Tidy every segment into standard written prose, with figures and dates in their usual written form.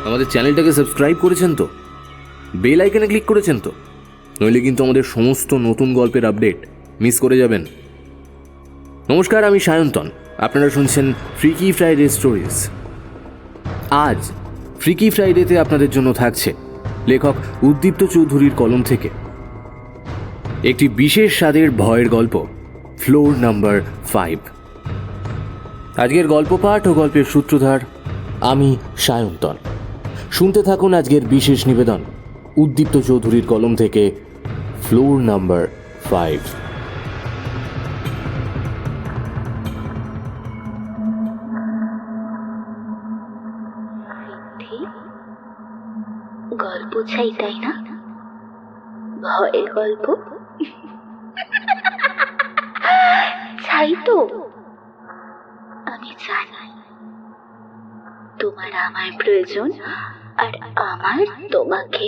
আমাদের চ্যানেলটাকে সাবস্ক্রাইব করেছেন তো? বেল আইকনে ক্লিক করেছেন তো? নইলে কিন্তু আমাদের সমস্ত নতুন গল্পের আপডেট মিস করে যাবেন। নমস্কার, আমি সায়ন্তন। আপনারা শুনছেন ফ্রিকি ফ্রাইডে স্টোরিজ। আজ ফ্রিকি ফ্রাইডেতে আপনাদের জন্য থাকছে লেখক উদ্দীপ্ত চৌধুরীর কলম থেকে একটি বিশেষ স্বাদের ভয়ের গল্প, ফ্লোর নাম্বার 5। আজকের গল্প পাঠ ও গল্পের সূত্রধার আমি সায়ন্তন। শুনতে থাকুন আজকের বিশেষ নিবেদন উদ্দীপ্ত চৌধুরীর কলম থেকে ফ্লোর নাম্বার 5। গল্প চাই, তাই না? ভয়ের গল্প চাই তো। আমি জানি তোমার আমার প্রয়োজন, আর আমার তোমাকে।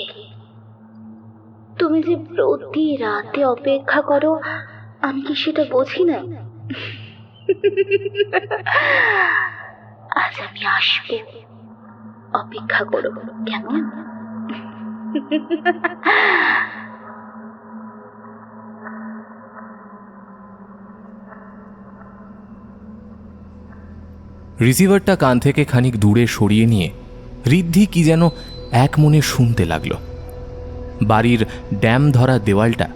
তুমি যে প্রতি রাতে অপেক্ষা করো, আমি কি সেটা বুঝি না? আজ আমি আসবো, অপেক্ষা করো কেমন? রিসিভারটা কান থেকে খানিক দূরে সরিয়ে নিয়ে ঋদ্ধি কি যেন এক মনে শুনতে লাগলো। বাড়ির ড্যাম ধরা দেওয়ালটা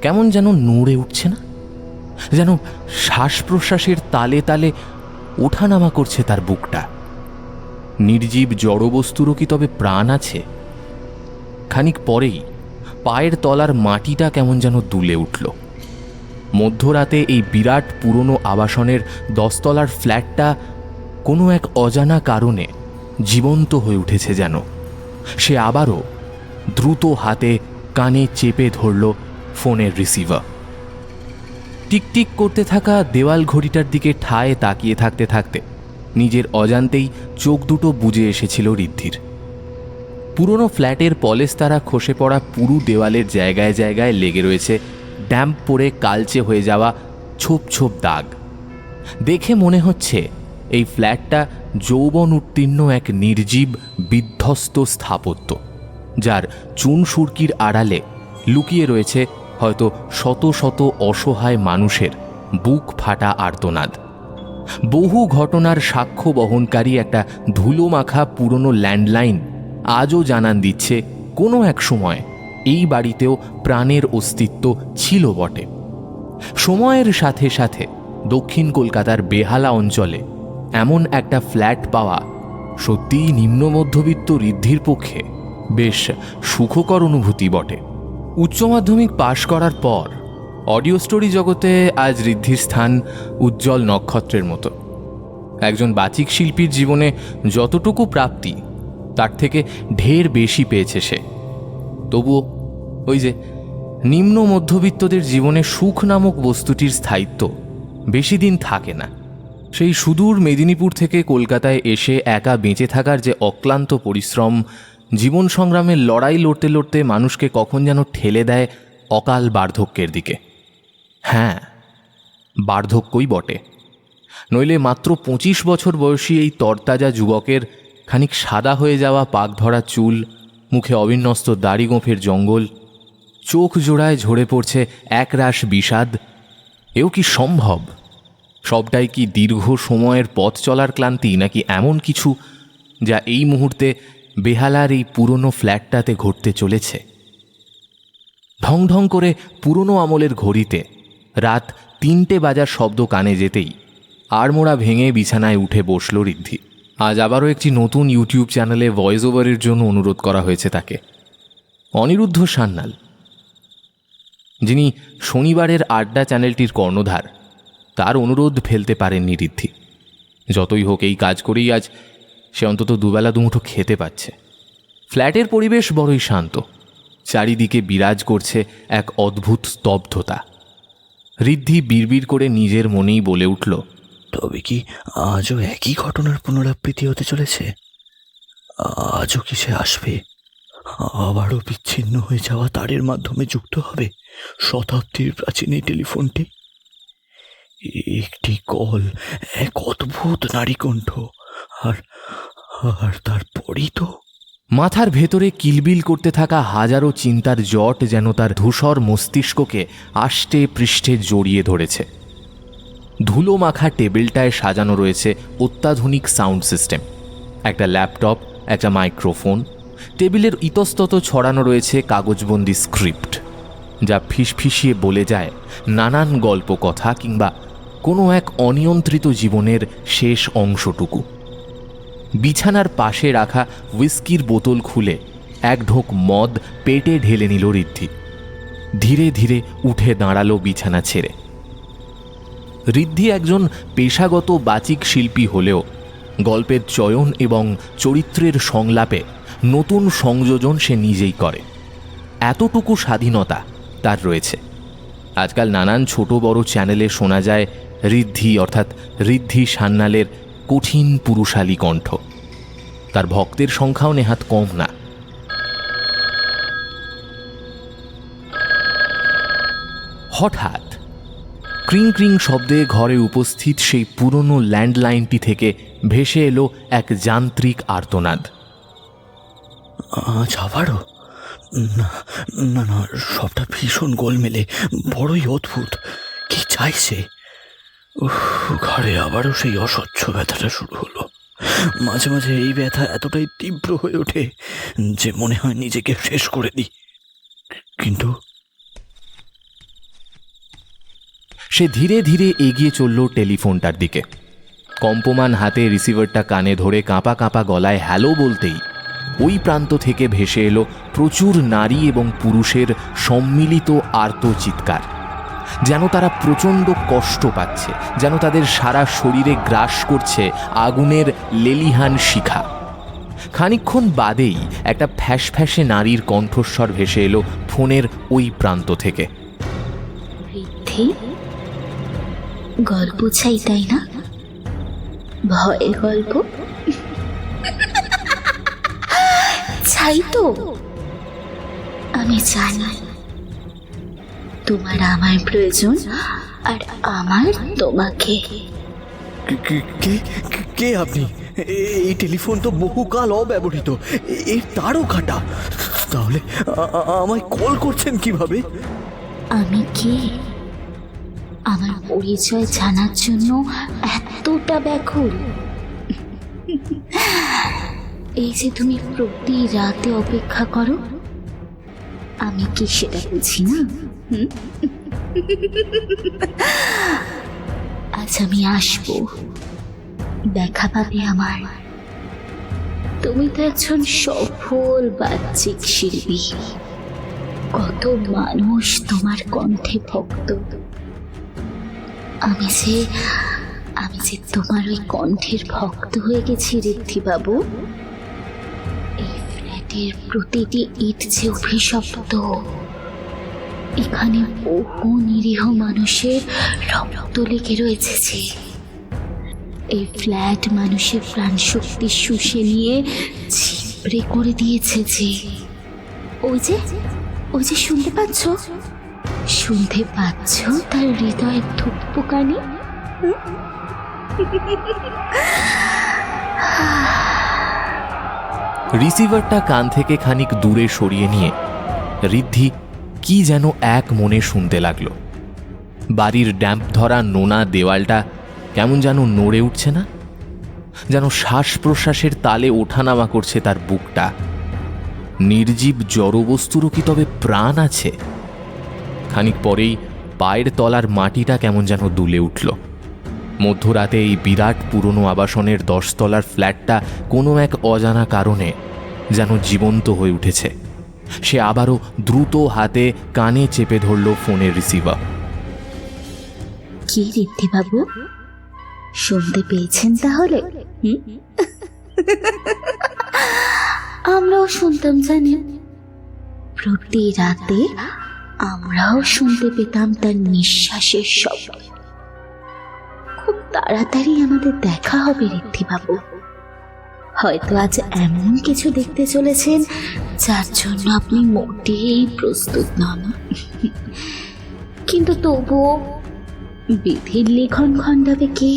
কেমন যেন নড়ে উঠছে না, যেন শ্বাস প্রশ্বাসের তালে তালে ওঠানামা করছে তার বুকটা। নির্জীব জড়বস্তুরও কি তবে প্রাণ আছে? খানিক পরেই পায়ের তলার মাটিটা কেমন যেন দুলে উঠল। মধ্যরাতে এই বিরাট পুরনো আবাসনের 10 তলার ফ্ল্যাটটা কোনো এক অজানা কারণে জীবন্ত হয়ে উঠেছে যেন। সে আবারও দ্রুত হাতে কানে চেপে ধরল ফোনের রিসিভার। টিকটিক করতে থাকা দেওয়াল ঘড়িটার দিকে ঠায় তাকিয়ে থাকতে থাকতে নিজের অজান্তেই চোখ দুটো বুজে এসেছিল ঋদ্ধির। পুরনো ফ্ল্যাটের পলেস্তারা খসে পড়া পুরু দেওয়ালের জায়গায় জায়গায় লেগে রয়েছে ড্যাম্প পড়ে কালচে হয়ে যাওয়া ছোপ ছোপ দাগ। দেখে মনে হচ্ছে এই ফ্ল্যাটটা যৌবন উত্তীর্ণ এক নির্জীব বিধ্বস্ত স্থাপত্য, যার চুন সুরকির আড়ালে লুকিয়ে রয়েছে হয়তো শত শত অসহায় মানুষের বুক ফাটা আর্তনাদ। বহু ঘটনার সাক্ষ্য বহনকারী একটা ধুলো মাখা পুরনো ল্যান্ডলাইন আজও জানান দিচ্ছে কোনো এক সময় এই বাড়িতেও প্রাণের অস্তিত্ব ছিল বটে। সময়ের সাথে সাথে দক্ষিণ কলকাতার বেহালা অঞ্চলে এমন একটা ফ্ল্যাট পাওয়া সত্যিই নিম্ন মধ্যবিত্ত ঋদ্ধির পক্ষে বেশ সুখকর অনুভূতি বটে। উচ্চ মাধ্যমিক পাশ করার পর অডিও স্টোরি জগতে আজ ঋদ্ধির স্থান উজ্জ্বল নক্ষত্রের মতো। একজন বাচিক শিল্পীর জীবনে যতটুকু প্রাপ্তি তার থেকে ঢের বেশি পেয়েছে সে। তবুও ওই যে নিম্ন মধ্যবিত্তদের জীবনে সুখ নামক বস্তুটির স্থায়িত্ব বেশি দিন থাকে না। সেই সুদূর মেদিনীপুর থেকে কলকাতায় এসে একা বেঁচে থাকার যে অক্লান্ত পরিশ্রম, জীবন সংগ্রামের লড়াই লড়তে লড়তে মানুষকে কখন যেন ঠেলে দেয় অকাল বার্ধক্যের দিকে। হ্যাঁ, বার্ধক্যই বটে। নইলে মাত্র 25 বছর বয়সী এই তরতাজা যুবকের খানিক সাদা হয়ে যাওয়া পাক ধরা চুল, মুখে অবিন্যস্ত দাড়ি গোঁফের জঙ্গল, চোখ জোড়ায় ঝরে পড়ছে একরাশ বিষাদ, এও কি সম্ভব? সবটাই কি দীর্ঘ সময়ের পথ চলার ক্লান্তি, নাকি এমন কিছু যা এই মুহূর্তে বেহালার এই পুরনো ফ্ল্যাটটাতে ঘটতে চলেছে? ঢং ঢং করে পুরনো আমলের ঘড়িতে রাত 3টে বাজার শব্দ কানে যেতেই আড়মোড়া ভেঙে বিছানায় উঠে বসল ঋদ্ধি। আজ আবারও একটি নতুন ইউটিউব চ্যানেলে ভয়েস ওভারের জন্য অনুরোধ করা হয়েছে তাকে। অনিরুদ্ধ সান্যাল, যিনি শনিবারের আড্ডা চ্যানেলটির কর্ণধার, তার অনুরোধ ফেলতে পারেননি ঋদ্ধি। যতই হোক এই কাজ করেই আজ সে অন্তত দুবেলা দুমুঠো খেতে পাচ্ছে। ফ্ল্যাটের পরিবেশ বড়ই শান্ত, চারিদিকে বিরাজ করছে এক অদ্ভুত স্তব্ধতা। ঋদ্ধি বিড়বিড় করে নিজের মনেই বলে উঠল, তবে কি আজও একই ঘটনার পুনরাবৃত্তি হতে চলেছে? আজও কি সে আসবে? আবারও বিচ্ছিন্ন হয়ে যাওয়া তারের মাধ্যমে যুক্ত হবে শতাব্দীর প্রাচীন এই টেলিফোনটি। একটি কল, এক অদ্ভুত নারীকণ্ঠ, আর তারপরই তো মাথার ভেতরে কিলবিল করতে থাকা হাজারো চিন্তার জট যেন তার ধূসর মস্তিষ্ককে আষ্টে পৃষ্ঠে জড়িয়ে ধরেছে। ধুলো মাখা টেবিলটায় সাজানো রয়েছে অত্যাধুনিক সাউন্ড সিস্টেম, একটা ল্যাপটপ, একটা মাইক্রোফোন। টেবিলের ইতস্তত ছড়ানো রয়েছে কাগজবন্দি স্ক্রিপ্ট, যা ফিসফিসিয়ে বলে যায় নানান গল্প কথা কিংবা কোনো এক অনিয়ন্ত্রিত জীবনের শেষ অংশটুকু। বিছানার পাশে রাখা হুইস্কির বোতল খুলে এক ঢোক মদ পেটে ঢেলে নিল ঋদ্ধি। ধীরে ধীরে উঠে দাঁড়ালো বিছানা ছেড়ে। ঋদ্ধি একজন পেশাগত বাচিক শিল্পী হলেও গল্পের চয়ন এবং চরিত্রের সংলাপে নতুন সংযোজন সে নিজেই করে। এতটুকু স্বাধীনতা তার রয়েছে। আজকাল নানান ছোট বড় চ্যানেলে শোনা যায় ঋদ্ধি অর্থাৎ ঋদ্ধি সান্যালের কঠিন পুরুষালী কণ্ঠ। তার ভক্তের সংখ্যাও নেহাত কম না। হঠাৎ ক্রিং ক্রিং শব্দে ঘরে উপস্থিত সেই পুরনো ল্যান্ডলাইনটি থেকে ভেসে এলো এক যান্ত্রিক আর্তনাদ। আজ আবারও? না না না, সবটা ভীষণ গোলমেলে, বড়ই অদ্ভুত। কি চাইছে? ঘরে আবারও সেই অসহ্য ব্যথাটা শুরু হলো। মাঝে মাঝে এই ব্যথা এতটাই তীব্র হয়ে ওঠে যে মনে হয় নিজেকে শেষ করে দিই। কিন্তু সে ধীরে ধীরে এগিয়ে চলল টেলিফোনটার দিকে। কম্পমান হাতে রিসিভারটা কানে ধরে কাঁপা কাঁপা গলায় হ্যালো বলতেই ওই প্রান্ত থেকে ভেসে এলো প্রচুর নারী এবং পুরুষের সম্মিলিত আর্ত চিৎকার। যেন তারা প্রচণ্ড কষ্ট পাচ্ছে, যেন তাদের সারা শরীরে গ্রাস করছে আগুনের লেলিহান শিখা। খানিকক্ষণ বাদেই একটা ফ্যাসফ্যাসে নারীর কণ্ঠস্বর ভেসে এলো ফোনের ওই প্রান্ত থেকে। ঋদ্ধি, গল্প চাই তাই না? ভয়ের গল্প চাই তো? আমি জানি তোমার আমার প্রয়োজন, আর আমার তোমাকে। কে আপনি? এই টেলিফোন তো বহুকাল অব্যবহৃত, এর তারও কাটা। তাহলে আমায় কল করছেন কিভাবে? আমি কে? আমার পরিচয় জানার জন্য এতটা ব্যাকুল? এই যে তুমি প্রতি রাতে অপেক্ষা করো, আমি কি সেটা বুঝি না? আজ আমি আসবো, দেখা পাবে আমার। তুমি তো একজন সফল বাচিক শিল্পী। কত মানুষ তোমার কণ্ঠে ভক্ত। আমি যে তোমার ওই কণ্ঠের ভক্ত হয়ে গেছি ঋদ্ধি বাবু। এই ফ্ল্যাটের প্রতিটি ইট যে অভিশপ্ত। এখানে বহু নিরীহ মানুষের রক্ত লেগে রয়েছে যে। এই ফ্ল্যাট মানুষের প্রাণ শক্তি শুষে নিয়ে ছিপড়ে করে দিয়েছে যে। ওই যে শুনতে পাচ্ছ তার হৃদয়ের ধুকপুকানি? রিসিভারটা কান থেকে খানিক দূরে সরিয়ে নিয়ে ঋদ্ধি কি যেন এক মনে শুনতে লাগলো। বাড়ির ড্যাম্প ধরা নোনা দেওয়ালটা কেমন যেন নড়ে উঠছে না? যেন শ্বাস প্রশ্বাসের তালে ওঠানামা করছে তার বুকটা। নির্জীব জড়বস্তুরও কি তবে প্রাণ আছে? খানিক পরেই পায়ের তলার মাটিটা কেমন যেন দুলে উঠল। মধ্যরাতে এই বিরাট পুরনো আবাসনের 10 তলার ফ্ল্যাটটা কোনো এক অজানা কারণে যেন জীবন্ত হয়ে উঠেছে। সে আবারও দ্রুত হাতে কানে চেপে ধরল ফোনের রিসিভার। কি ঋদ্ধি বাবু, শুনতে পেয়েছেন তাহলে? আমরাও শুনতাম জানেন। প্রতি রাতে আমরাও শুনতে পেতাম তার নিঃশ্বাসের শব্দ। খুব তাড়াতাড়ি আমাদের দেখা হবে ঋদ্ধি বাবু। হয়তো আজ এমন কিছু দেখতে চলেছেন যার জন্য আপনি মোটেই প্রস্তুত নন। কিন্তু তবুও বিধির লিখন খণ্ডাবে কে?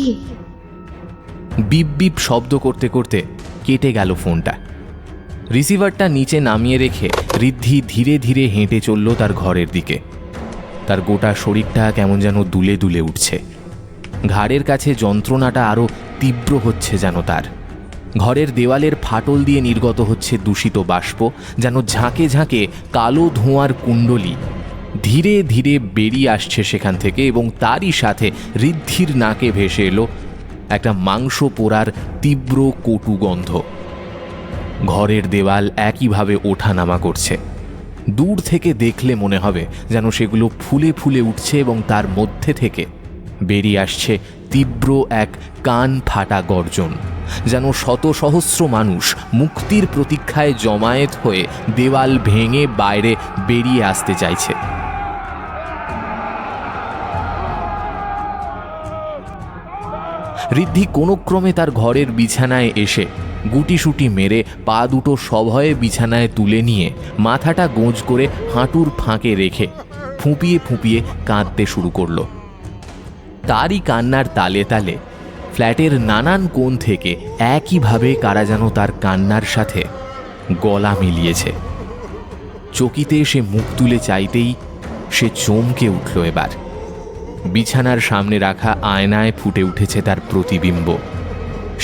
বিপ বিপ শব্দ করতে করতে কেটে গেল ফোনটা। রিসিভারটা নিচে নামিয়ে রেখে ঋদ্ধি ধীরে ধীরে হেঁটে চলল তার ঘরের দিকে। তার গোটা শরীরটা কেমন যেন দুলে দুলে উঠছে। ঘাড়ের কাছে যন্ত্রণাটা আরও তীব্র হচ্ছে যেন তার। ঘরের দেওয়ালের ফাটল দিয়ে নির্গত হচ্ছে দূষিত বাষ্প, যেন ঝাঁকে ঝাঁকে কালো ধোঁয়ার কুণ্ডলী ধীরে ধীরে বেরিয়ে আসছে সেখান থেকে, এবং তারই সাথে ঋদ্ধির নাকে ভেসে এলো একটা মাংস পোড়ার তীব্র কটু গন্ধ। ঘরের দেওয়াল একইভাবে ওঠানামা করছে। দূর থেকে দেখলে মনে হবে যেন সেগুলো ফুলে ফুলে উঠছে, এবং তার মধ্যে থেকে বেরিয়ে আসছে তীব্র এক কান ফাটা গর্জন, যেন শত সহস্র মানুষ মুক্তির প্রতীক্ষায় জমায়েত হয়ে দেওয়াল ভেঙে বাইরে বেরিয়ে আসতে চাইছে। ঋদ্ধি কোনো ক্রমে তার ঘরের বিছানায় এসে গুটিসুটি মেরে পা দুটো সভয়ে বিছানায় তুলে নিয়ে মাথাটা গোঁজ করে হাঁটুর ফাঁকে রেখে ফুঁপিয়ে ফুঁপিয়ে কাঁদতে শুরু করল। তারই কান্নার তালে তালে ফ্ল্যাটের নানান কোণ থেকে একইভাবে কারা যেন তার কান্নার সাথে গলা মিলিয়েছে। চকিতে সে মুখ তুলে চাইতেই সে চমকে উঠল। এবার বিছানার সামনে রাখা আয়নায় ফুটে উঠেছে তার প্রতিবিম্ব।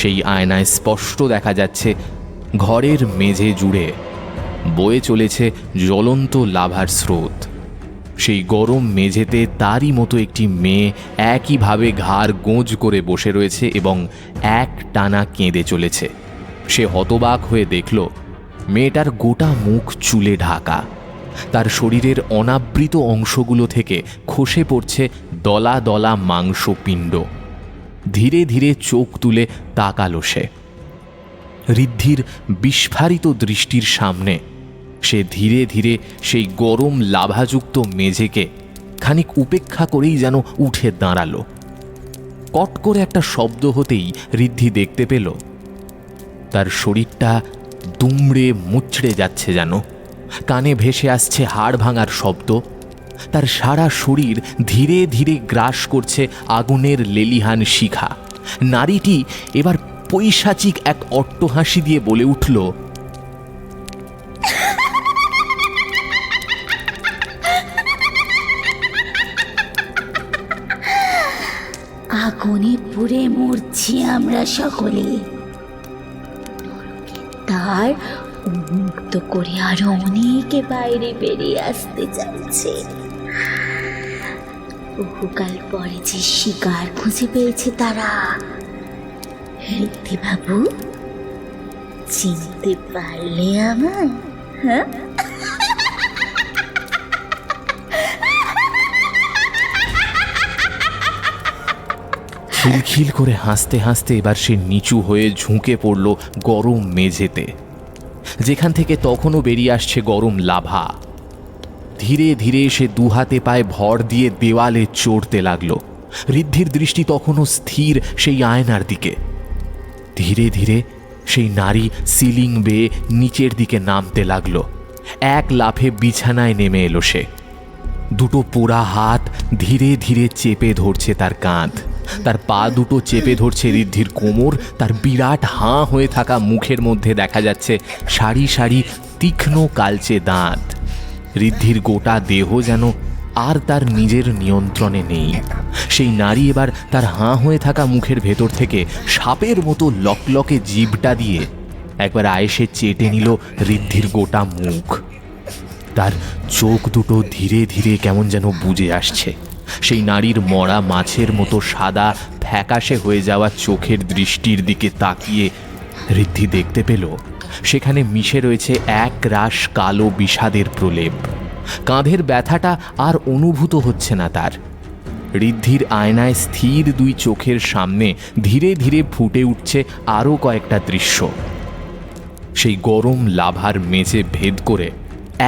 সেই আয়নায় স্পষ্ট দেখা যাচ্ছে ঘরের মেঝে জুড়ে বয়ে চলেছে জ্বলন্ত লাভার স্রোত। সেই গরম মেঝেতে তারই মতো একটি মেয়ে একইভাবে ঘাড় গোঁজ করে বসে রয়েছে এবং এক টানা কেঁদে চলেছে। সে হতবাক হয়ে দেখল মেয়েটার গোটা মুখ চুলে ঢাকা। তার শরীরের অনাবৃত অংশগুলো থেকে খসে পড়ছে দলা দলা মাংসপিণ্ড। ধীরে ধীরে চোখ তুলে তাকালো সে। ঋদ্ধির বিস্ফারিত দৃষ্টির সামনে সে ধীরে ধীরে সেই গরম লাভাযুক্ত মেঝেকে খানিক উপেক্ষা করেই যেন উঠে দাঁড়ালো। কট করে একটা শব্দ হতেই ঋদ্ধি দেখতে পেল তার শরীরটা দুমড়ে মুচড়ে যাচ্ছে, যেন কানে ভেসে আসছে হাড় ভাঙার শব্দ। তার সারা শরীর ধীরে ধীরে গ্রাস করছে আগুনের লেলিহান শিখা। নারীটি এবার পৈশাচিক এক অট্টহাসি দিয়ে বলে উঠল, আগুনে পুড়ে মরছি আমরা সকলে, তার উন্মুক্ত করে আরো অনেকে বাইরে বেরিয়ে আসতে চাইছে। বহুকাল পরে যে শিকার খুঁজে পেয়েছে তারা। ঋদ্ধি বাবু, চিনতে পারলে আমার? হ্যাঁ, খিলখিল করে হাসতে হাসতে এবার সে নিচু হয়ে ঝুঁকে পড়ল গরম মেঝেতে, যেখান থেকে তখনও বেরিয়ে আসছে গরম লাভা। ধীরে ধীরে সে দুহাতে পায়ে ভর দিয়ে দেওয়ালে চড়তে লাগলো। ঋদ্ধির দৃষ্টি তখনও স্থির সেই আয়নার দিকে। ধীরে ধীরে সেই নারী সিলিং বেয়ে নিচের দিকে নামতে লাগলো। এক লাফে বিছানায় নেমে এলো সে। দুটো পোড়া হাত ধীরে ধীরে চেপে ধরছে তার কাঁধ। তার পা দুটো চেপে ধরছে ঋদ্ধির কোমর। তার বিরাট হাঁ হয়ে থাকা মুখের মধ্যে দেখা যাচ্ছে সারি সারি তীক্ষ্ণ কালচে দাঁত। ঋদ্ধির গোটা দেহ যেন আর তার নিজের নিয়ন্ত্রণে নেই। সেই নারী এবার তার হাঁ হয়ে থাকা মুখের ভেতর থেকে সাপের মতো লকলকে জিভটা দিয়ে একবার আয়েসে চেটে নিল ঋদ্ধির গোটা মুখ। তার চোখ দুটো ধীরে ধীরে কেমন যেন বুজে আসছে। সেই নারীর মরা মাছের মতো সাদা ফ্যাকাশে হয়ে যাওয়া চোখের দৃষ্টির দিকে তাকিয়ে ঋদ্ধি দেখতে পেল সেখানে মিশে রয়েছে এক রাশ কালো বিষাদের প্রলেপ। কাঁধের ব্যথাটা আর অনুভূত হচ্ছে না তার। ঋদ্ধির আয়নায় স্থির দুই চোখের সামনে ধীরে ধীরে ফুটে উঠছে আরও কয়েকটা দৃশ্য। সেই গরম লাভার মেঝে ভেদ করে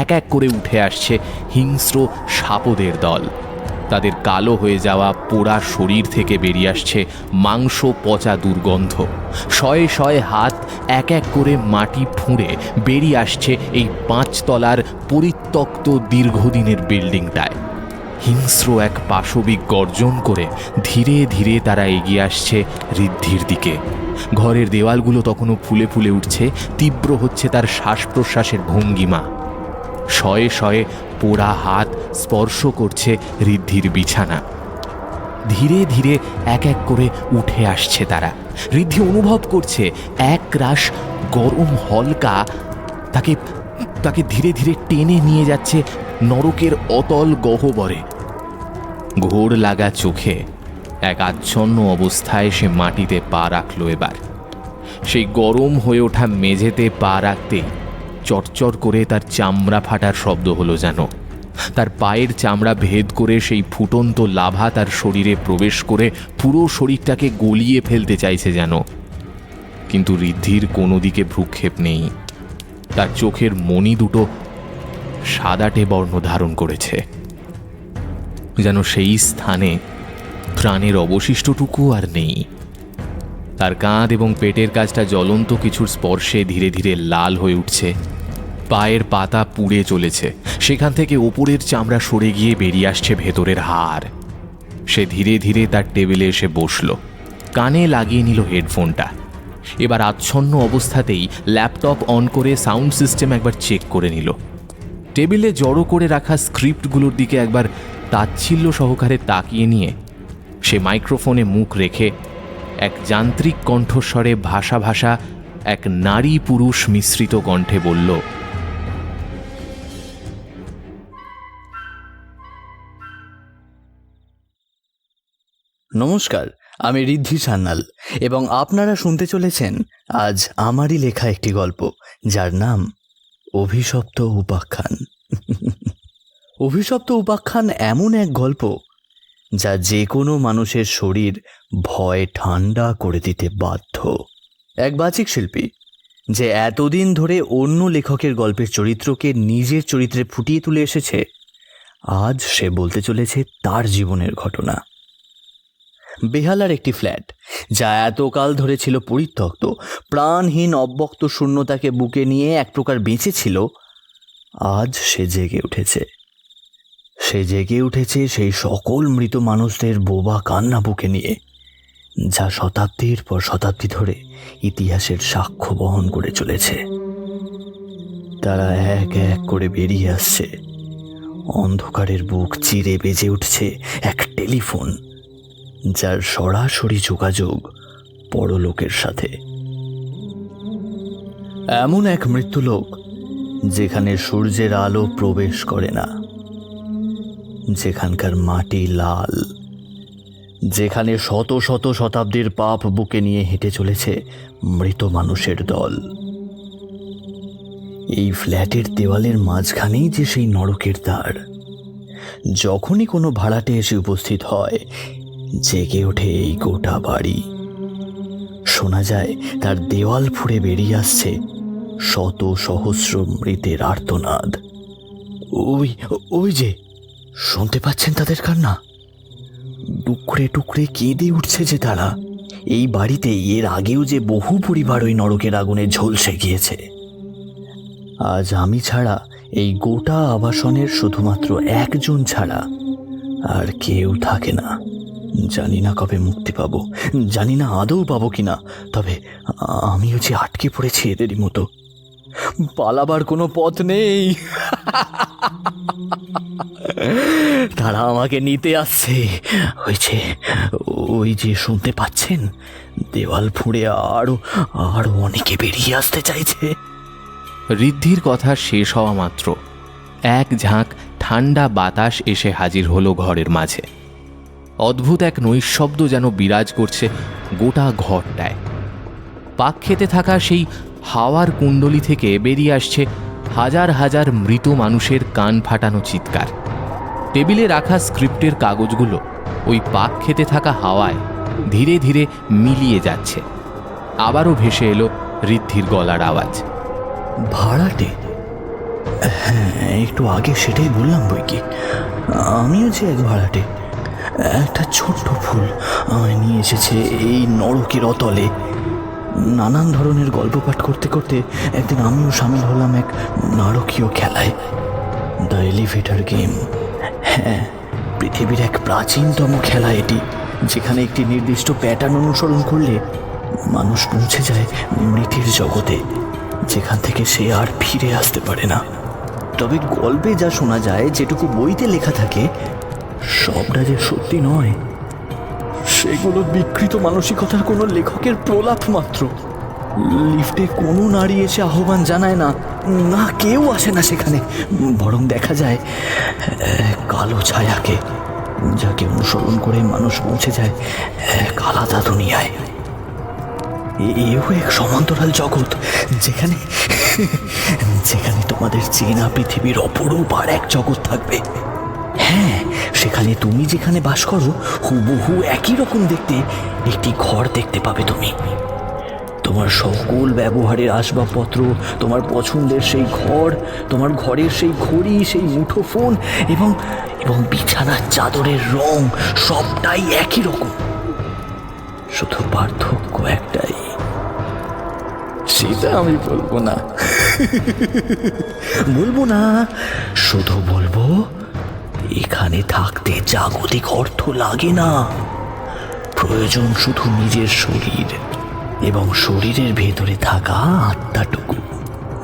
এক এক করে উঠে আসছে হিংস্র সাপদের দল। তাদের কালো হয়ে যাওয়া পোড়া শরীর থেকে বেরিয়ে আসছে মাংস পচা দুর্গন্ধ। শয়ে শয়ে হাত এক এক করে মাটি ফুঁড়ে বেরিয়ে আসছে এই 5 তলার পরিত্যক্ত দীর্ঘদিনের বিল্ডিংটায়। হিংস্র এক পাশবিক গর্জন করে ধীরে ধীরে তারা এগিয়ে আসছে ঋদ্ধির দিকে। ঘরের দেওয়ালগুলো তখনও ফুলে ফুলে উঠছে, তীব্র হচ্ছে তার শ্বাস প্রশ্বাসের ভঙ্গিমা। শয়ে শয়ে পোড়া হাত স্পর্শ করছে ঋদ্ধির বিছানা। ধীরে ধীরে এক এক করে উঠে আসছে তারা। ঋদ্ধি অনুভব করছে এক রাশ গরম হলকা তাকে তাকে ধীরে ধীরে টেনে নিয়ে যাচ্ছে নরকের অতল গহ্বরে। ঘোর লাগা চোখে এক আচ্ছন্ন অবস্থায় সে মাটিতে পা রাখল। এবার সেই গরম হয়ে ওঠা মেঝেতে পা রাখতেই চটচট করে তার চামড়া ফাটার শব্দ হলো যেন। তার পায়ের চামড়া ভেদ করে সেই ফুটন্ত লাভা তার শরীরে প্রবেশ করে পুরো শরীরটাকে গলিয়ে ফেলতে চাইছে যেন। কিন্তু ঋদ্ধির কোনো দিকে ভ্রুক্ষেপ নেই। তার চোখের মণি দুটো সাদাটে বর্ণ ধারণ করেছে, যেন সেই স্থানে প্রাণের অবশিষ্টটুকু আর নেই। তার কাঁধ এবং পেটের কাছটা জ্বলন্ত কিছুর স্পর্শে ধীরে ধীরে লাল হয়ে উঠছে। পায়ের পাতা পুড়ে চলেছে, সেখান থেকে ওপরের চামড়া সরে গিয়ে বেরিয়ে আসছে ভেতরের হাড়। সে ধীরে ধীরে তার টেবিলে এসে বসল, কানে লাগিয়ে নিল হেডফোনটা। এবার আচ্ছন্ন অবস্থাতেই ল্যাপটপ অন করে সাউন্ড সিস্টেম একবার চেক করে নিল। টেবিলে জড়ো করে রাখা স্ক্রিপ্টগুলোর দিকে একবার তাচ্ছিল্য সহকারে তাকিয়ে নিয়ে সে মাইক্রোফোনে মুখ রেখে এক যান্ত্রিক কণ্ঠস্বরে ভাষা ভাষা এক নারী পুরুষ মিশ্রিত কণ্ঠে বলল, নমস্কার, আমি ঋদ্ধি সান্যাল এবং আপনারা শুনতে চলেছেন আজ আমারই লেখা একটি গল্প, যার নাম অভিশপ্ত উপাখ্যান। অভিশপ্ত উপাখ্যান এমন এক গল্প যা যে কোনো মানুষের শরীর ভয় ঠান্ডা করে দিতে বাধ্য। এক বাচিক শিল্পী যে এতদিন ধরে অন্য লেখকের গল্পের চরিত্রকে নিজের চরিত্রে ফুটিয়ে তুলে এসেছে, আজ সে বলতে চলেছে তার জীবনের ঘটনা। বেহালার একটি ফ্ল্যাট, যা এতকাল ধরে ছিল পরিত্যক্ত, প্রাণহীন অব্যক্ত শূন্যতাকে বুকে নিয়ে এক প্রকার বেঁচে ছিল, আজ সে জেগে উঠেছে। সে জেগে উঠেছে সেই সকল মৃত মানুষদের বোবা কান্না বুকে নিয়ে, যা শতাব্দীর পর শতাব্দী ধরে ইতিহাসের সাক্ষ্য বহন করে চলেছে। তারা এক এক করে বেরিয়ে আসছে। অন্ধকারের বুক চিরে বেজে উঠছে এক টেলিফোন, যার সরাসরি যোগাযোগ পরলোকের সাথে। এমন এক মৃত্যুলোক যেখানে সূর্যের আলো প্রবেশ করে না, যেখানকার মাটি লাল, যেখানে শত শত শতাব্দীর পাপ বুকে নিয়ে হেঁটে চলেছে মৃত মানুষের দল। এই ফ্ল্যাটের দেওয়ালের মাঝখানেই যে সেই নরকের দ্বার। যখনই কোনো ভাড়াটে এসে উপস্থিত হয়, জেগে ওঠে এই গোটা বাড়ি। শোনা যায় তার দেওয়াল ফুঁড়ে বেরিয়ে আসছে শত সহস্র মৃতের আর্তনাদ। ওই ওই যে শুনতে পাচ্ছেন তাদের কান্না? টুকরে টুকরে কেঁদে উঠছে যে তারা। এই বাড়িতে এর আগেও যে বহু পরিবার ওই নরকের আগুনে ঝলসে গিয়েছে। আজ আমি ছাড়া এই গোটা আবাসনের শুধুমাত্র একজন ছাড়া আর কেউ থাকে না। জানি না কবে মুক্তি পাবো, জানি না আদৌ পাবো কিনা, তবে আমিও যে আটকে পড়েছি এদেরই মতো। পালাবার কোনো পথ নেই। তারা আমাকে নিতে আসছে। হয়েছে, ওই যে শুনতে পাচ্ছেন, দেওয়াল ফুঁড়ে আরো আরো অনেকে বেরিয়ে আসতে চাইছে। ঋদ্ধির কথা শেষ হওয়া মাত্র এক ঝাঁক ঠান্ডা বাতাস এসে হাজির হলো ঘরের মাঝে। অদ্ভুত এক নৈঃশব্দ যেন বিরাজ করছে গোটা ঘরটায়। পাক খেতে থাকা সেই হাওয়ার কুণ্ডলী থেকে বেরিয়ে আসছে হাজার হাজার মৃত মানুষের কান ফাটানো চিৎকার। টেবিলে রাখা স্ক্রিপ্টের কাগজগুলো ওই পাক খেতে থাকা হাওয়ায় ধীরে ধীরে মিলিয়ে যাচ্ছে। আবারও ভেসে এলো ঋদ্ধির গলার আওয়াজ। ভাড়াটে? হ্যাঁ, একটু আগে সেটাই বললাম বই কি। আমিও যে এক ভাড়াটে। একটা ছোট্ট ফুল আমায় নিয়ে এসেছে এই নরকের অতলে। নানান ধরনের গল্প পাঠ করতে করতে একদিন আমিও সামিল হলাম এক নারকীয় খেলায়, দ্য এলিভেটর গেম। হ্যাঁ, পৃথিবীর এক প্রাচীনতম খেলা এটি, যেখানে একটি নির্দিষ্ট প্যাটার্ন অনুসরণ করলে মানুষ পৌঁছে যায় মৃতের জগতে, যেখান থেকে সে আর ফিরে আসতে পারে না। তবে গল্পে যা শোনা যায়, যেটুকু বইতে লেখা থাকে, সবটা যে সত্যি নয়। সেগুলো বিকৃত মানসিকতার কোনো লেখকের প্রলাপ মাত্র। লিফটে কোনো নারী এসে আহ্বান জানায় না, না কেউ আসে না সেখানে। বরং দেখা যায় কালো ছায়াকে, যাকে অনুসরণ করে মানুষ পৌঁছে যায় এক আলাদা দুনিয়ায়। এও এক সমান্তরাল জগৎ, যেখানে যেখানে তোমাদের চেনা পৃথিবীর অপরূপ আর এক জগৎ থাকবে। হ্যাঁ, সেখানে তুমি যেখানে বাস করো হুবহু একই রকম দেখতে একটি ঘর দেখতে পাবে তুমি। তোমার সকল ব্যবহারের আসবাবপত্র, তোমার পছন্দের সেই ঘর, তোমার ঘরের সেই ঘড়ি, সেই মুঠো ফোন এবং এবং বিছানার চাদরের রং সবটাই একই রকম। শুধু পার্থক্য একটাই, সেটা আমি বলবো না। বলবো না, শুধু বলবো এখানে থাকতে জাগতিক অর্থ লাগে না। প্রয়োজন শুধু নিজের শরীর এবং শরীরের ভেতরে থাকা আত্মাটুকু।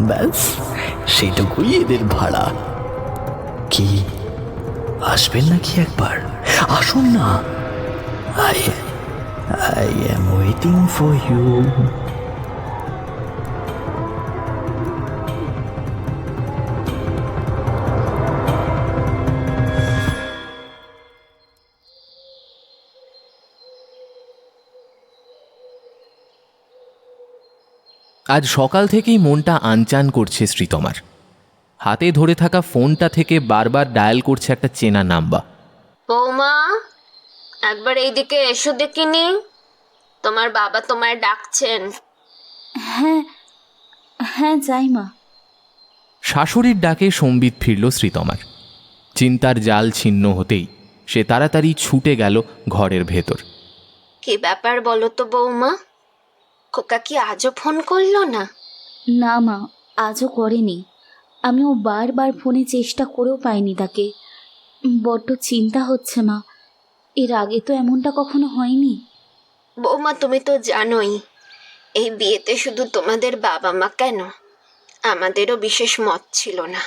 ব্যাস, সেটুকুই এদের ভাড়া। কি আসবেন নাকি একবার? আসুন না। I am waiting for you. আজ সকাল থেকেই মনটা আনচান করছে শ্রীতমার। হাতে ধরে থাকা ফোনটা থেকে বারবার ডায়াল করছে একটা চেনা নাম্বার। বৌমা, একবার এইদিকে এসো দেখিনি, তোমার বাবা তোমায় ডাকছেন। হ্যাঁ হ্যাঁ, যাই মা। শাশুড়ির ডাকে সম্বিত ফিরল শ্রীতমার। চিন্তার জাল ছিন্ন হতেই সে তাড়াতাড়ি ছুটে গেল ঘরের ভেতর। কি ব্যাপার বলো তো বৌমা, খোকা কি আজও ফোন করলো না? না মা, আজও করেনি। আমিও বারবার ফোনে চেষ্টা করেও পাইনি তাকে। বড্ড চিন্তা হচ্ছে মা, এর আগে তো এমনটা কখনো হয়নি। বৌমা, তুমি তো জানোই এই বিয়েতে শুধু তোমাদের বাবা মা কেন, আমাদেরও বিশেষ মত ছিল না।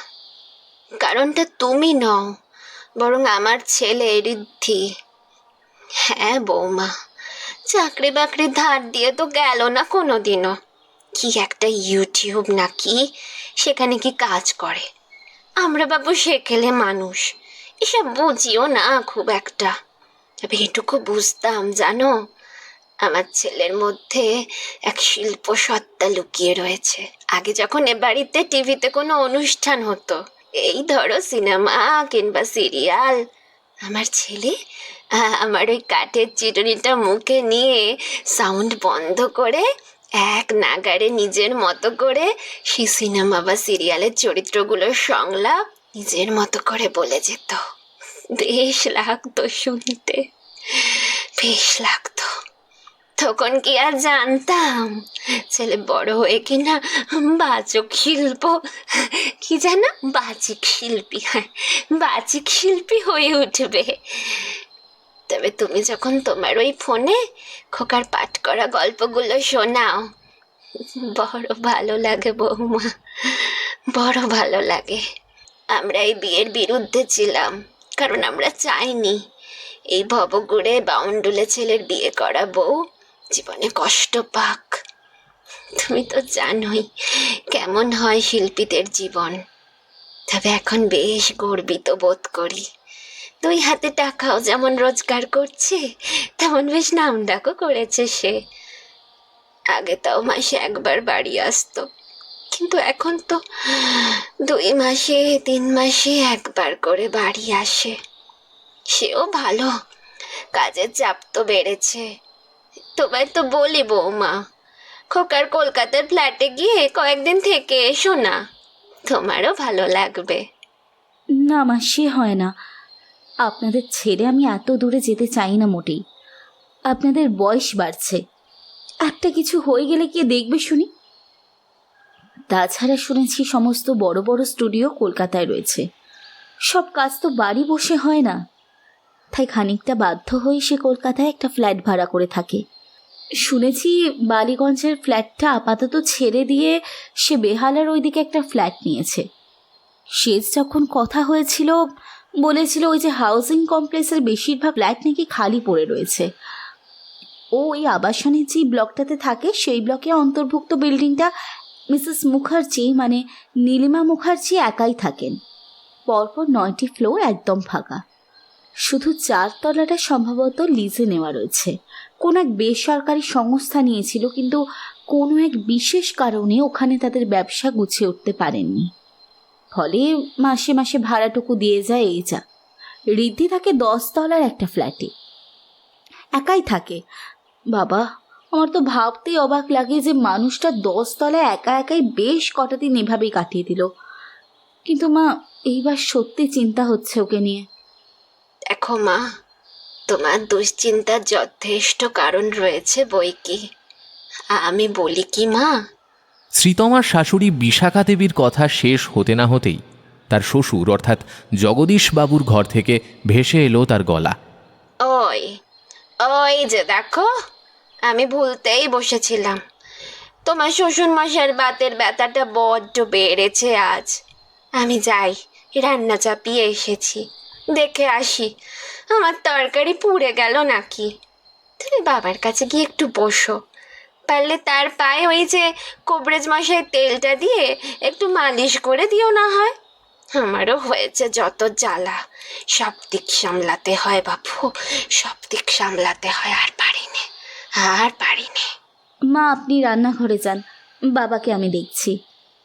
কারণটা তুমি নও, বরং আমার ছেলে ঋদ্ধি। হ্যাঁ বৌমা, চাকরি বাকরি ধার দিয়ে তো গেল না কোনোদিনও। কি একটা ইউটিউব নাকি, সেখানে কি কাজ করে। আমরা বাবু সেকেলে মানুষ, এসব বুঝিও না খুব একটা। তবে এটুকু বুঝতাম জানো, আমার ছেলের মধ্যে এক শিল্প সত্তা লুকিয়ে রয়েছে। আগে যখন এ বাড়িতে টিভিতে কোনো অনুষ্ঠান হতো, এই ধরো সিনেমা কিংবা সিরিয়াল, আমার ছেলে আমার ওই কাঠের চিরুনিটা মুখে নিয়ে সাউন্ড বন্ধ করে এক নাগারে নিজের মতো করে সেই সিনেমা বা সিরিয়ালের চরিত্রগুলোর সংলাপ নিজের মতো করে বলে যেত। বেশ লাগতো শুনতে, বেশ লাগতো। তখন কি আর জানতাম ছেলে বড় হয়ে কিনা বাচক শিল্প, কি জানো, বাচিক শিল্পী, বাচিক শিল্পী হয়ে উঠবে। তবে তুমি যখন তোমার ওই ফোনে খোকার পাঠ করা গল্পগুলো শোনাও, বড় ভালো লাগে বৌমা, বড় ভালো লাগে। আমরা এই বিয়ের বিরুদ্ধে ছিলাম, কারণ আমরা চাইনি এই ভবগুড়ে বাউন্ডুলে ছেলের বিয়ে করা বউ জীবনে কষ্ট পাক। তুমি তো জানোই কেমন হয় শিল্পীদের জীবন। তবে এখন বেশ গর্বিত বোধ করি, দুই হাতে টাকাও যেমন রোজগার করছে, তেমন বেশ নাম ডাকও করেছে সে। আগে তাও মাসে একবার বাড়ি আসতো, কিন্তু এখন তো 2 মাসে 3 মাসে একবার করে বাড়ি আসে। সেও ভালো, কাজের চাপ তো বেড়েছে। তোমায় তো বলি বৌমা, খোকার কলকাতার ফ্ল্যাটে গিয়ে কয়েকদিন থেকে এসো না, তোমারও ভালো লাগবে। না মা, সে হয় না। আপনাদের ছেড়ে আমি এত দূরে যেতে চাই না মোটেই। আপনাদের বয়স বাড়ছে, একটা কিছু হয়ে গেলে কে দেখবে শুনি। তাছাড়া শুনেছি সমস্ত বড় বড় স্টুডিও কলকাতায় রয়েছে, সব কাজ তো বাড়ি বসে হয় না। তাই খানিকটা বাধ্য হয়ে সে কলকাতায় একটা ফ্ল্যাট ভাড়া করে থাকে। শুনেছি বালিগঞ্জের ফ্ল্যাটটা আপাতত ছেড়ে দিয়ে সে বেহালার ওইদিকে একটা ফ্ল্যাট নিয়েছে। শেষ যখন কথা হয়েছিল বলেছিল ওই যে হাউজিং কমপ্লেক্সের বেশিরভাগ ফ্ল্যাট নাকি খালি পড়ে রয়েছে। ও ওই আবাসনের যে ব্লকটাতে থাকে সেই ব্লকে অন্তর্ভুক্ত বিল্ডিংটা মিসেস মুখার্জি মানে নীলিমা মুখার্জি একাই থাকেন। পরপর 9টি ফ্লোর একদম ফাঁকা, শুধু 4 তলাটা সম্ভবত লিজে নেওয়া রয়েছে। কোন এক বেসরকারি সংস্থা নিয়েছিল, কিন্তু কোনো এক বিশেষ কারণে ওখানে তাদের ব্যবসা গুছিয়ে উঠতে পারেননি, ফলে মাসে মাসে ভাড়াটুকু দিয়ে যায়। এই যা ঋদ্ধি থাকে 10 তলার একটা ফ্ল্যাটে, একাই থাকে। বাবা, আমার তো ভাবতেই অবাক লাগে যে মানুষটা 10 তলায় একা একাই বেশ কটা দিন এভাবেই কাটিয়ে দিল। কিন্তু মা, এইবার সত্যি চিন্তা হচ্ছে ওকে নিয়ে। দেখো মা, তোমার দুশ্চিন্তার যথেষ্ট কারণ রয়েছে বই কি। আমি বলি কি মা? শ্রীতমার শাশুড়ি বিশাখা দেবীর কথা শেষ হতে না হতেই তার শ্বশুর অর্থাৎ জগদীশ বাবুর ঘর থেকে ভেসে এলো তার গলা। ওই ওই যে দেখো, আমি ভুলতেই বসেছিলাম। তোমার শ্বশুর মশাইয়ের বাতের ব্যথাটা বড্ড বেড়েছে আজ। আমি যাই, রান্না চাপিয়ে এসেছি, দেখে আসি আমার তরকারি পুড়ে গেল নাকি। তুমি বাবার কাছে গিয়ে একটু বসো, পারলে তার পায়ে ওই যে কোবরেজ মশাই তেলটা দিয়ে একটু মালিশ করে দিও না হয়। আমারও হয়েছে যত জ্বালা, সব দিক সামলাতে হয় বাপু, সব দিক সামলাতে হয়। আর পারিনে। মা, আপনি রান্নাঘরে যান, বাবাকে আমি দেখছি।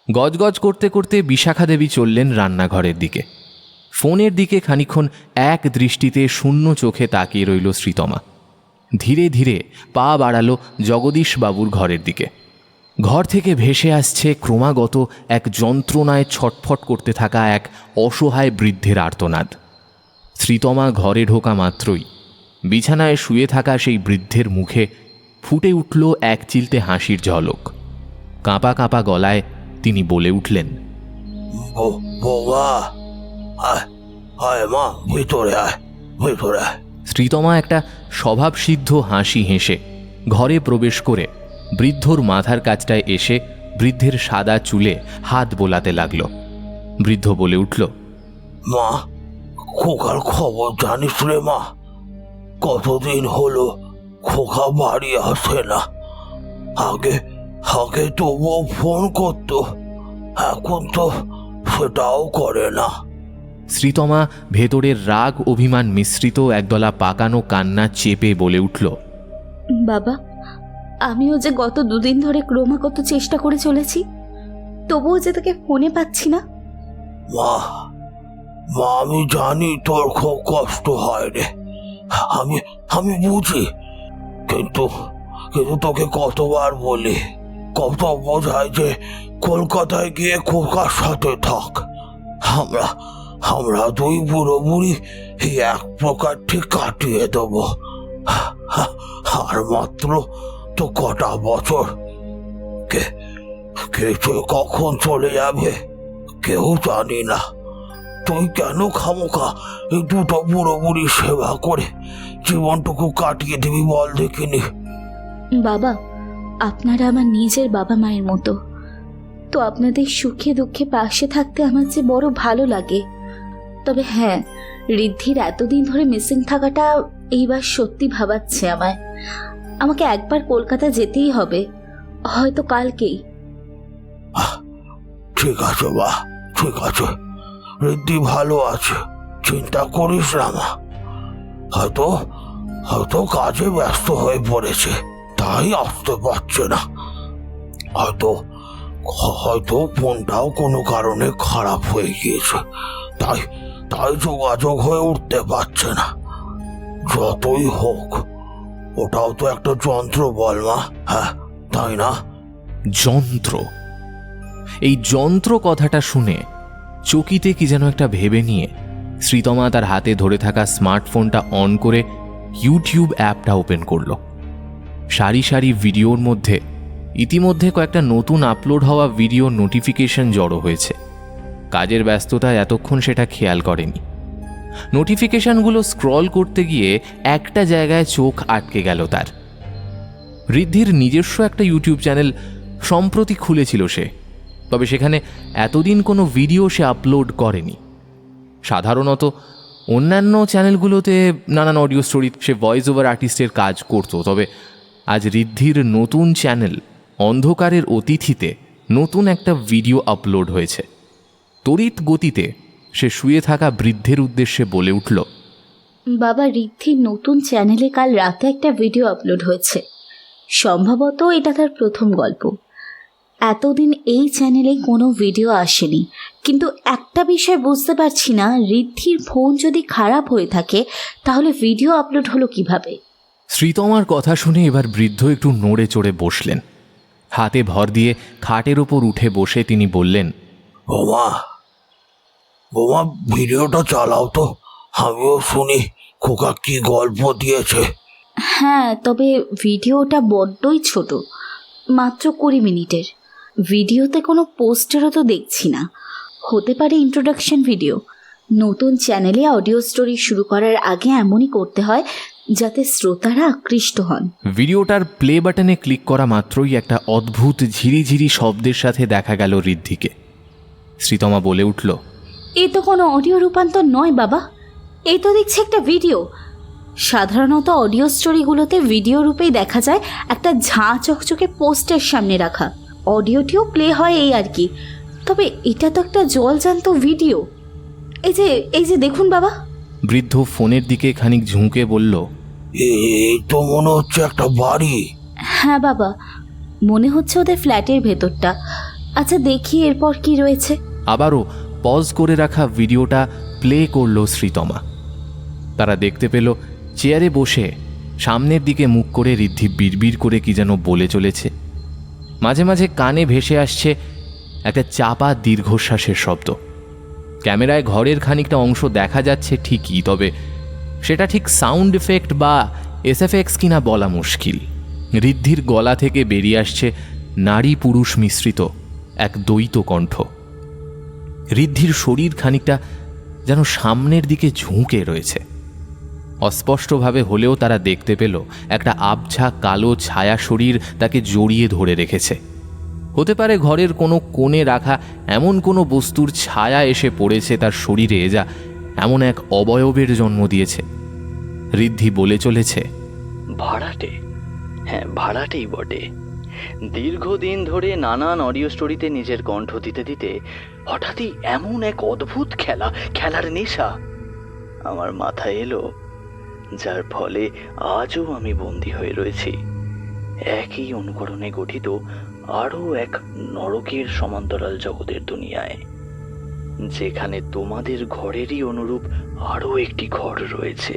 গজগজ করতে করতে বিশাখা দেবী চললেন রান্নাঘরের দিকে। ফোনের দিকে খানিকক্ষণ এক দৃষ্টিতে শূন্য চোখে তাকিয়ে রইল শ্রীতমা। ধীরে ধীরে পা বাড়ালো জগদীশ বাবুর ঘরের দিকে। ঘর থেকে ভেসে আসছে ক্রমাগত এক যন্ত্রণায় ছটফট করতে থাকা এক অসহায় বৃদ্ধের আর্তনাদ। শ্রীতমা ঘরে ঢোকা মাত্রই বিছানায় শুয়ে থাকা সেই বৃদ্ধের মুখে ফুটে উঠল এক চিলতে হাসির ঝলক। কাঁপা কাঁপা গলায় তিনি বলে উঠলেন, বৌমা, আয় আয় মা, ভিতরে আয়, ভিতরে আয়। শ্রীতমা একটা স্বভাবসিদ্ধ হাসি হেসে ঘরে প্রবেশ করে বৃদ্ধর মাথার কাছটায় এসে বৃদ্ধের সাদা চুলে হাত বোলাতে লাগল। বৃদ্ধ বলে উঠল, মা, খোকার খবর জানিস রে মা? কতদিন হলো খোকা বাড়ি আসে না। আগে আগে তবুও ফোন করতো, এখন তো সেটাও করে না। শ্রীতমা ভেতরের রাগ অভিমান মিশ্রিত একদলা পাকানো কান্না চেপে বলে উঠল, বাবা, আমিও যে গত 2 দিন ধরে ক্রমাগত চেষ্টা করে চলেছি, তবুও যে তাকে ফোনে পাচ্ছি না। মা, মা, আমি জানি তোর খুব কষ্ট হয় রে, আমি আমি বুঝি, কিন্তু কিন্তু তোকে কতবার বলি, কত বোঝায় যে কলকাতায় গিয়ে খোকার সাথে থাক। আমরা আমরা 2 বুড়ো বুড়ি এই এক প্রকার ঠিক কাটিয়ে দেব। আর মাত্র তো কটা বছর, কে কে কখন চলে যাবে কেউ জানি না। তুই কেন খামোখা এই 2টো বুড়ো বুড়ি সেবা করে জীবনটুকু কাটিয়ে দিবি বল দেখিনি? বাবা, আপনারা আমার নিজের বাবা মায়ের মতো, তো আপনাদের সুখে দুঃখে পাশে থাকতে আমার যে বড় ভালো লাগে। তবে হ্যাঁ, ঋদ্ধির এতদিন ধরে মিসিং থাকাটা এইবার সত্যি ভাবাচ্ছে আমায়। আমাকে একবার কলকাতা যেতেই হবে, হয়তো কালকেই। ঠিক আছে মা, ঠিক আছে, ঋদ্ধি ভালো আছে, চিন্তা করিস না মা। হয়তো হয়তো কাজে ব্যস্ত হয়ে পড়েছে, তাই আসতে পারছে না। হয়তো হয়তো ফোনটাও কোনো কারণে খারাপ হয়ে গিয়েছে, তাই তাই যোগাযোগ হয়ে উঠতে পারছে না। যতই হোক, ওটাও তো একটা যন্ত্র বল মা, হ্যাঁ তাই না? যন্ত্র? এই যন্ত্র কথাটা শুনে চকিতে কি যেন একটা ভেবে নিয়ে শ্রীতমা তার হাতে ধরে থাকা স্মার্টফোনটা অন করে ইউটিউব অ্যাপটা ওপেন করল। সারি সারি ভিডিওর মধ্যে ইতিমধ্যে কয়েকটা নতুন আপলোড হওয়া ভিডিও নোটিফিকেশন জড়ো হয়েছে। কাজের ব্যস্ততায় এতক্ষণ সেটা খেয়াল করেনি। নোটিফিকেশনগুলো স্ক্রল করতে গিয়ে একটা জায়গায় চোখ আটকে গেল তার। ঋদ্ধির নিজস্ব একটা ইউটিউব চ্যানেল সম্প্রতি খুলেছিল সে, তবে সেখানে এতদিন কোনো ভিডিও সে আপলোড করেনি। সাধারণত অন্যান্য চ্যানেলগুলোতে নানান অডিও স্টোরি সে ভয়েস ওভার আর্টিস্টের কাজ করত, তবে আজ ঋদ্ধির নতুন চ্যানেল অন্ধকারের অতিথিতে নতুন একটা ভিডিও আপলোড হয়েছে। তড়িৎ গতিতে সে শুয়ে থাকা বৃদ্ধের উদ্দেশ্যে বলে উঠল, বাবা, ঋদ্ধির নতুন চ্যানেলে কাল রাতে একটা ভিডিও আপলোড হয়েছে। সম্ভবত এটা তার প্রথম গল্প। এতদিন এই চ্যানেলে কোনো ভিডিও আসেনি, কিন্তু একটা বিষয় বুঝতে পারছি না, ঋদ্ধির ফোন যদি খারাপ হয়ে থাকে তাহলে ভিডিও আপলোড হলো কিভাবে? শ্রীতমার কথা শুনে এবার বৃদ্ধ একটু নড়ে চড়ে বসলেন। হাতে ভর দিয়ে খাটের ওপর উঠে বসে তিনি বললেন, বোমা বোমা ভিডিওটা চালাও তো, আমিও শুনি খোকা কি গল্প দিয়েছে। হ্যাঁ, তবে ভিডিওটা বড্ডই ছোট, মাত্র 20 মিনিটের। ভিডিওতে কোনো পোস্টারও তো দেখছি না। হতে পারে ইন্ট্রোডাকশন ভিডিও। নতুন চ্যানেলে অডিও স্টোরি শুরু করার আগে এমনই করতে হয় যাতে শ্রোতারা আকৃষ্ট হন। ভিডিওটার প্লে বাটনে ক্লিক করা মাত্রই একটা অদ্ভুত ঝিরিঝিরি শব্দের সাথে দেখা গেল ঋদ্ধিকে। শ্রীতমা বলে উঠল, এ তো কোনো অডিও রূপান্তর নয় বাবা, এই তো দেখছি একটা ভিডিও। সাধারণত অডিও স্টোরিগুলোতে ভিডিও রূপেই দেখা যায় একটা ঝাঁ চকচকে পোস্টের সামনে রাখা। অডিওটিও প্লে হয় এই আর কি, তবে এটা তো একটা জলজান্ত ভিডিও। এই যে দেখুন বাবা। বৃদ্ধ ফোনের দিকে খানিক ঝুঁকে বলল, এই তো মনে হচ্ছে একটা বাড়ি। হ্যাঁ বাবা, মনে হচ্ছে ওদের ফ্ল্যাটের ভেতরটা। আচ্ছা দেখি এরপর কি রয়েছে। আবারও পজ করে রাখা ভিডিওটা প্লে করল শ্রীতমা। তারা দেখতে পেল চেয়ারে বসে সামনের দিকে মুখ করে ঋদ্ধি বিড়বিড় করে কি যেন বলে চলেছে। মাঝে মাঝে কানে ভেসে আসছে একটা চাপা দীর্ঘশ্বাসের শব্দ। ক্যামেরায় ঘরের খানিকটা অংশ দেখা যাচ্ছে ঠিকই, তবে সেটা ঠিক সাউন্ড এফেক্ট বা এসএফএক্স কিনা বলা মুশকিল। ঋদ্ধির গলা থেকে বেরিয়ে আসছে নারী পুরুষ মিশ্রিত এক দ্বৈত কণ্ঠ। ঋদ্ধির শরীর খানিকটা যেন সামনের দিকে ঝুঁকে রয়েছে। অস্পষ্টভাবে হলেও তারা দেখতে পেল একটা আবছা কালো ছায়া শরীর তাকে জড়িয়ে ধরে রেখেছে। হতে পারে ঘরের কোনো কোণে রাখা এমন কোনো বস্তুর ছায়া এসে পড়েছে তার শরীরে, যা এমন এক অবয়বের জন্ম দিয়েছে। ঋদ্ধি বলে চলেছে, ভাড়াটে, হ্যাঁ ভাড়াটেই বটে। দীর্ঘদিন ধরে নানান অডিও স্টোরিতে নিজের কণ্ঠ দিতে দিতে হঠাৎই এমন এক অদ্ভুত খেলার নেশা আমার মাথায় এলো, যার ফলে আজও আমি বন্দী হয়ে রয়েছি একই অনুকরণে গঠিত আরও এক নরকের সমান্তরাল জগতের দুনিয়ায়, যেখানে তোমাদের ঘরেরই অনুরূপ আরও একটি ঘর রয়েছে।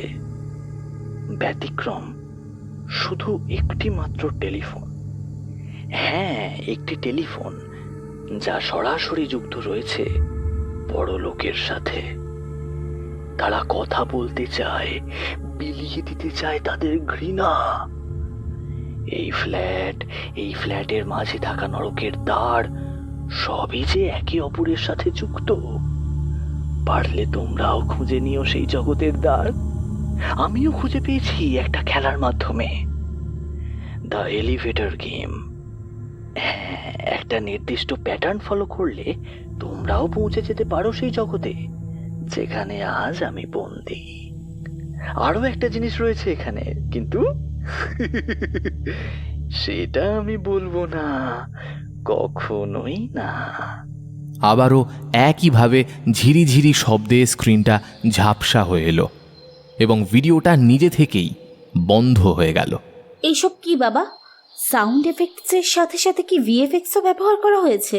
ব্যতিক্রম শুধু একটি মাত্র টেলিফোন। হ্যাঁ, একটি টেলিফোন যা সরাসরি যুক্ত রয়েছে বড় লোকের সাথে। তারা কথা বলতে চায়, বিলিয়ে দিতে চায় তাদের ঘৃণা। এই ফ্ল্যাটের মাঝে থাকা নরকের দ্বার সবই যে একে অপরের সাথে যুক্ত। পারলে তোমরাও খুঁজে নিও সেই জগতের দ্বার। আমিও খুঁজে পেয়েছি একটা খেলার মাধ্যমে, দ্য এলিভেটর গেম। একটা নির্দিষ্ট প্যাটার্ন ফলো করলে তোমরাও পৌঁছে যেতে পারো সেই জগতে যেখানে আজ আমি বন্দী। আরো একটা জিনিস রয়েছে এখানে, কিন্তু সেটা আমি বলবো না, কখনোই না। আবারও একইভাবে ঝিরিঝিরি শব্দে স্ক্রিনটা ঝাপসা হয়ে এলো এবং ভিডিওটা নিজে থেকেই বন্ধ হয়ে গেল। এইসব কি বাবা? সাউন্ড এফেক্টসের সাথে সাথে কি ভিএফএক্সও ব্যবহার করা হয়েছে?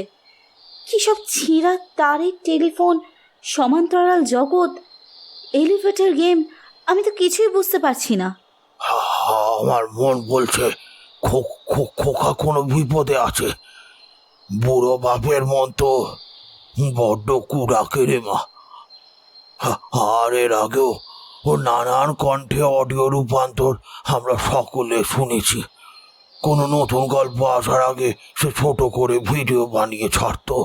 কি সব ছিঁড়া তারের টেলিফোন, সমান্তরাল জগৎ, এলিভেটর গেম, আমি তো কিছুই বুঝতে পারছি না। আমার মন বলছে খোকা কোনো বিপদে আছে। বুড়ো বাপের মন তো বড্ড কুড়াকে রে মা। আর এর আগেও ও নানান কণ্ঠে অডিও রূপান্তর আমরা সকলে শুনেছি। কোনো নতুন গল্প আসার আগে সে ছোট করে ভিডিও বানিয়ে ছাড়তো,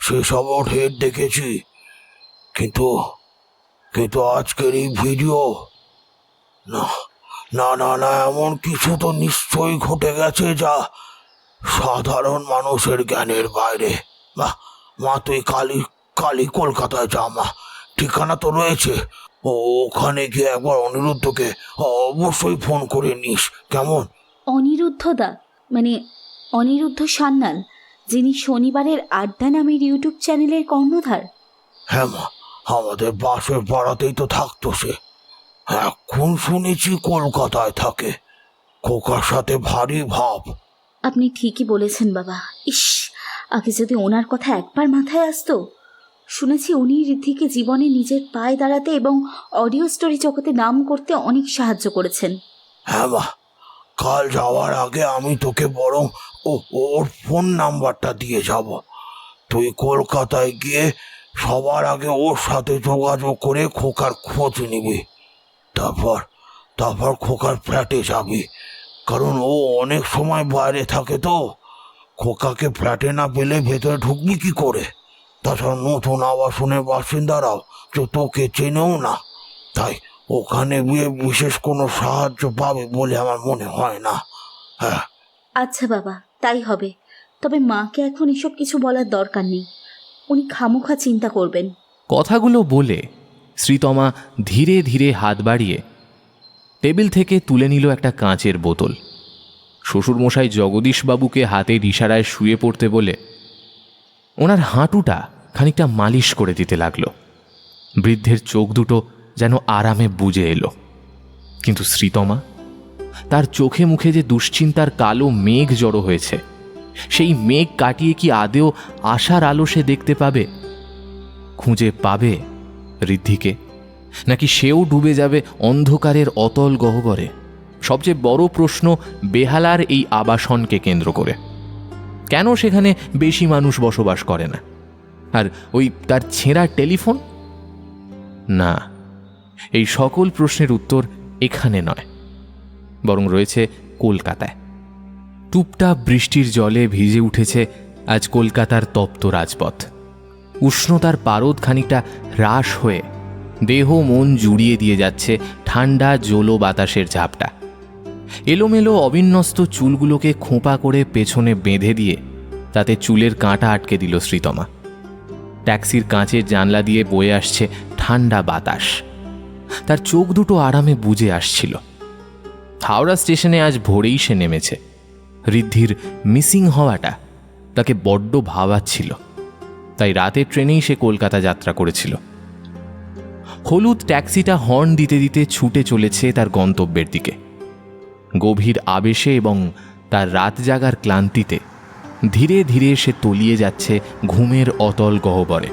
সেসবও ঢের দেখেছি। কিন্তু আজকের এই ভিডিও, না না না না, এমন কিছু তো নিশ্চয়ই ঘটে গেছে যা সাধারণ মানুষের জ্ঞানের বাইরে। মা মা তুই কালি কালি কলকাতায় যা মা, ঠিকানা তো রয়েছে। ওখানে গিয়ে একবার অনিরুদ্ধকে অবশ্যই ফোন করে নিস, কেমন? অনিরুদ্ধদা মানে অনিরুদ্ধ সান্যাল, যিনি শনিবারের আড্ডা নামের ইউটিউব চ্যানেলের কর্ণধার? হ্যাঁ মা, আমাদের পাশের পাড়াতেই তো থাকতো সে। এখন শুনেছি কলকাতায় থাকে। খোকার সাথে ভারী ভাব। আপনি ঠিকই বলেছেন বাবা। ইস, আগে যদি ওনার কথা একবার মাথায় আসতো। শুনেছি উনি ঋদ্ধিকে জীবনে নিজের পায়ে দাঁড়াতে এবং অডিও স্টোরি জগতে নাম করতে অনেক সাহায্য করেছেন। হ্যাঁ মা, কাল যাওয়ার আগে আমি তোকে বরং ওর ফোন নাম্বারটা দিয়ে যাব। তুই কলকাতায় গিয়ে সবার আগে ওর সাথে যোগাযোগ করে খোকার খোঁজ নিবি। তারপর তারপর খোকার ফ্ল্যাটে যাবি, কারণ ও অনেক সময় বাইরে থাকে তো। খোকাকে ফ্ল্যাটে না পেলে ভেতরে ঢুকবি কি করে? তাছাড়া নতুন আবাসনের বাসিন্দারাও তো তোকে চেনেও না, তাই ওখানে গিয়ে বিশেষ কোনো সাহায্য পাবে বলে আমার মনে হয় না। হ্যাঁ আচ্ছা বাবা, তাই হবে। তবে মাকে এখন এসব কিছু বলার দরকার নেই, উনি খামোখা চিন্তা করবেন। কথাগুলো বলে শ্রীতমা ধীরে ধীরে হাত বাড়িয়ে টেবিল থেকে তুলে নিল একটা কাঁচের বোতল। শ্বশুরমশাই জগদীশবাবুকে হাতের ইশারায় শুয়ে পড়তে বলে ওনার হাঁটুটা খানিকটা মালিশ করে দিতে লাগলো। বৃদ্ধের চোখ দুটো যেন আরামে বুজে এলো। কিন্তু শ্রীতমা, তার চোখে মুখে যে দুশ্চিন্তার কালো মেঘ জড়ো হয়েছে, সেই মেঘ কাটিয়ে কি আদেও আশার আলো সে দেখতে পাবে? খুঁজে পাবে ঋদ্ধিকে, নাকি সেও ডুবে যাবে অন্ধকারের অতল গহ্বরে? সবচেয়ে বড় প্রশ্ন বেহালার এই আবাসনকে কেন্দ্র করে। কেন সেখানে বেশি মানুষ বসবাস করে না? আর ওই তার ছেঁড়া টেলিফোন? না, এই সকল প্রশ্নের উত্তর এখানে নয়, বরং রয়েছে কলকাতায়। টুপটাপ বৃষ্টির জলে ভিজে উঠেছে আজ কলকাতার তপ্ত রাজপথ। উষ্ণতার পারদ খানিকটা হ্রাস হয়ে দেহ মন জুড়িয়ে দিয়ে যাচ্ছে ঠান্ডা জলো বাতাসের ঝাপটা। এলোমেলো অবিন্যস্ত চুলগুলোকে খোঁপা করে পেছনে বেঁধে দিয়ে তাতে চুলের কাঁটা আটকে দিল শ্রীতমা। ট্যাক্সির কাঁচের জানলা দিয়ে বয়ে আসছে ঠান্ডা বাতাস। তার চোখ দুটো আরামে বুজে আসছিল। হাওড়া স্টেশনে আজ ভোরেই সে নেমেছে। ঋদ্ধির মিসিং হওয়াটা তাকে বড্ড ভাবাচ্ছিল, তাই রাতের ট্রেনেই সে কলকাতা যাত্রা করেছিল। হলুদ ট্যাক্সিটা হর্ন দিতে দিতে ছুটে চলেছে তার গন্তব্যের দিকে। গভীর আবেশে এবং তার রাত জাগার ক্লান্তিতে ধীরে ধীরে সে তলিয়ে যাচ্ছে ঘুমের অতল গহ্বরে।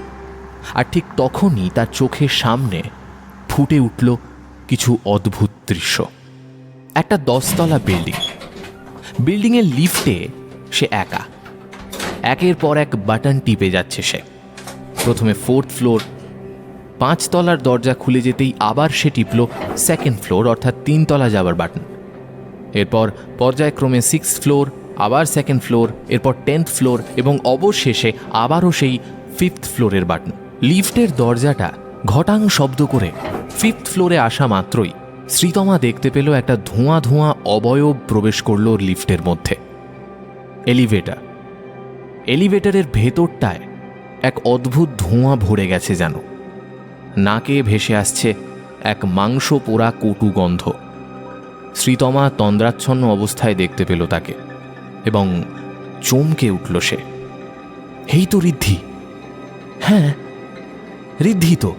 আর ঠিক তখনই তার চোখের সামনে ফুটে উঠল কিছু অদ্ভুত দৃশ্য। একটা 10 তলা বিল্ডিং। বিল্ডিংয়ের লিফটে সে একা। একের পর এক বাটন টিপে যাচ্ছে সে। প্রথমে 4th ফ্লোর। 5 তলার দরজা খুলে যেতেই আবার সে টিপল 2nd ফ্লোর, অর্থাৎ 3 তলা যাবার বাটন। এরপর পর্যায়ক্রমে 6th ফ্লোর, আবার 2nd ফ্লোর, এরপর 10th ফ্লোর এবং অবশেষে আবারও সেই 5th ফ্লোরের বাটন। লিফটের দরজাটা ঘটাং শব্দ করে 5th ফ্লোরে আসা মাত্রই শ্রীতমা দেখতে পেল একটা ধোঁয়া ধোঁয়া অবয়ব প্রবেশ করল লিফটের মধ্যে। এলিভেটর। এলিভেটরের ভেতরটায় এক অদ্ভুত ধোঁয়া ভরে গেছে যেন। নাকে ভেসে আসছে এক মাংস পোড়া কটু গন্ধ। শ্রীতমা তন্দ্রাচ্ছন্ন অবস্থায় দেখতে পেল তাকে এবং চমকে উঠল সে। এই তো ঋদ্ধি। হ্যাঁ, ঋদ্ধি তো।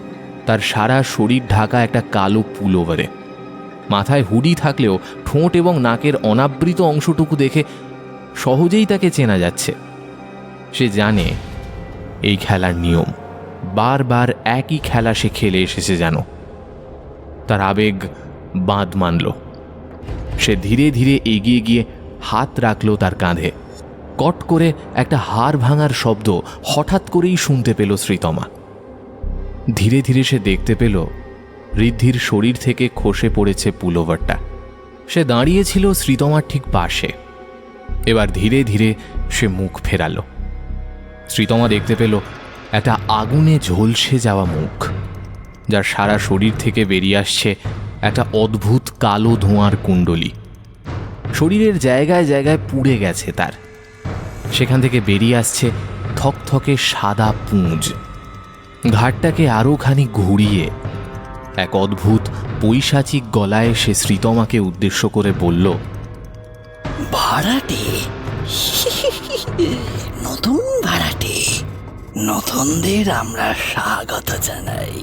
তার সারা শরীর ঢাকা একটা কালো পুলোভারে। মাথায় হুডি থাকলেও ঠোঁট এবং নাকের অনাবৃত অংশটুকু দেখে সহজেই তাকে চেনা যাচ্ছে। সে জানে এই খেলার নিয়ম। বারবার একই খেলা সে খেলে এসেছে যেন। তার আবেগ বাঁধ মানল। সে ধীরে ধীরে এগিয়ে গিয়ে হাত রাখল তার কাঁধে। কট করে একটা হাড় ভাঙার শব্দ হঠাৎ করেই শুনতে পেল শ্রীতমা। ধীরে ধীরে সে দেখতে পেল ঋদ্ধির শরীর থেকে খসে পড়েছে পুলোভারটা। সে দাঁড়িয়েছিল শ্রীতমার ঠিক পাশে। এবার ধীরে ধীরে সে মুখ ফেরালো। শ্রীতমা দেখতে পেল একটা আগুনে ঝলসে যাওয়া মুখ, যার সারা শরীর থেকে বেরিয়ে আসছে একটা অদ্ভুত কালো ধোঁয়ার কুণ্ডলী। শরীরের জায়গায় জায়গায় পুড়ে গেছে তার। সেখান থেকে বেরিয়ে আসছে থকথকে সাদা পুঁজ। ঘাটটাকে আরও খানিক ঘুরিয়ে এক অদ্ভুত পৈশাচিক গলায় সে শ্রীতমাকে উদ্দেশ্য করে বলল, ভাড়াটে, নতুন ভাড়াটে, নতুনদের আমরা স্বাগত জানাই।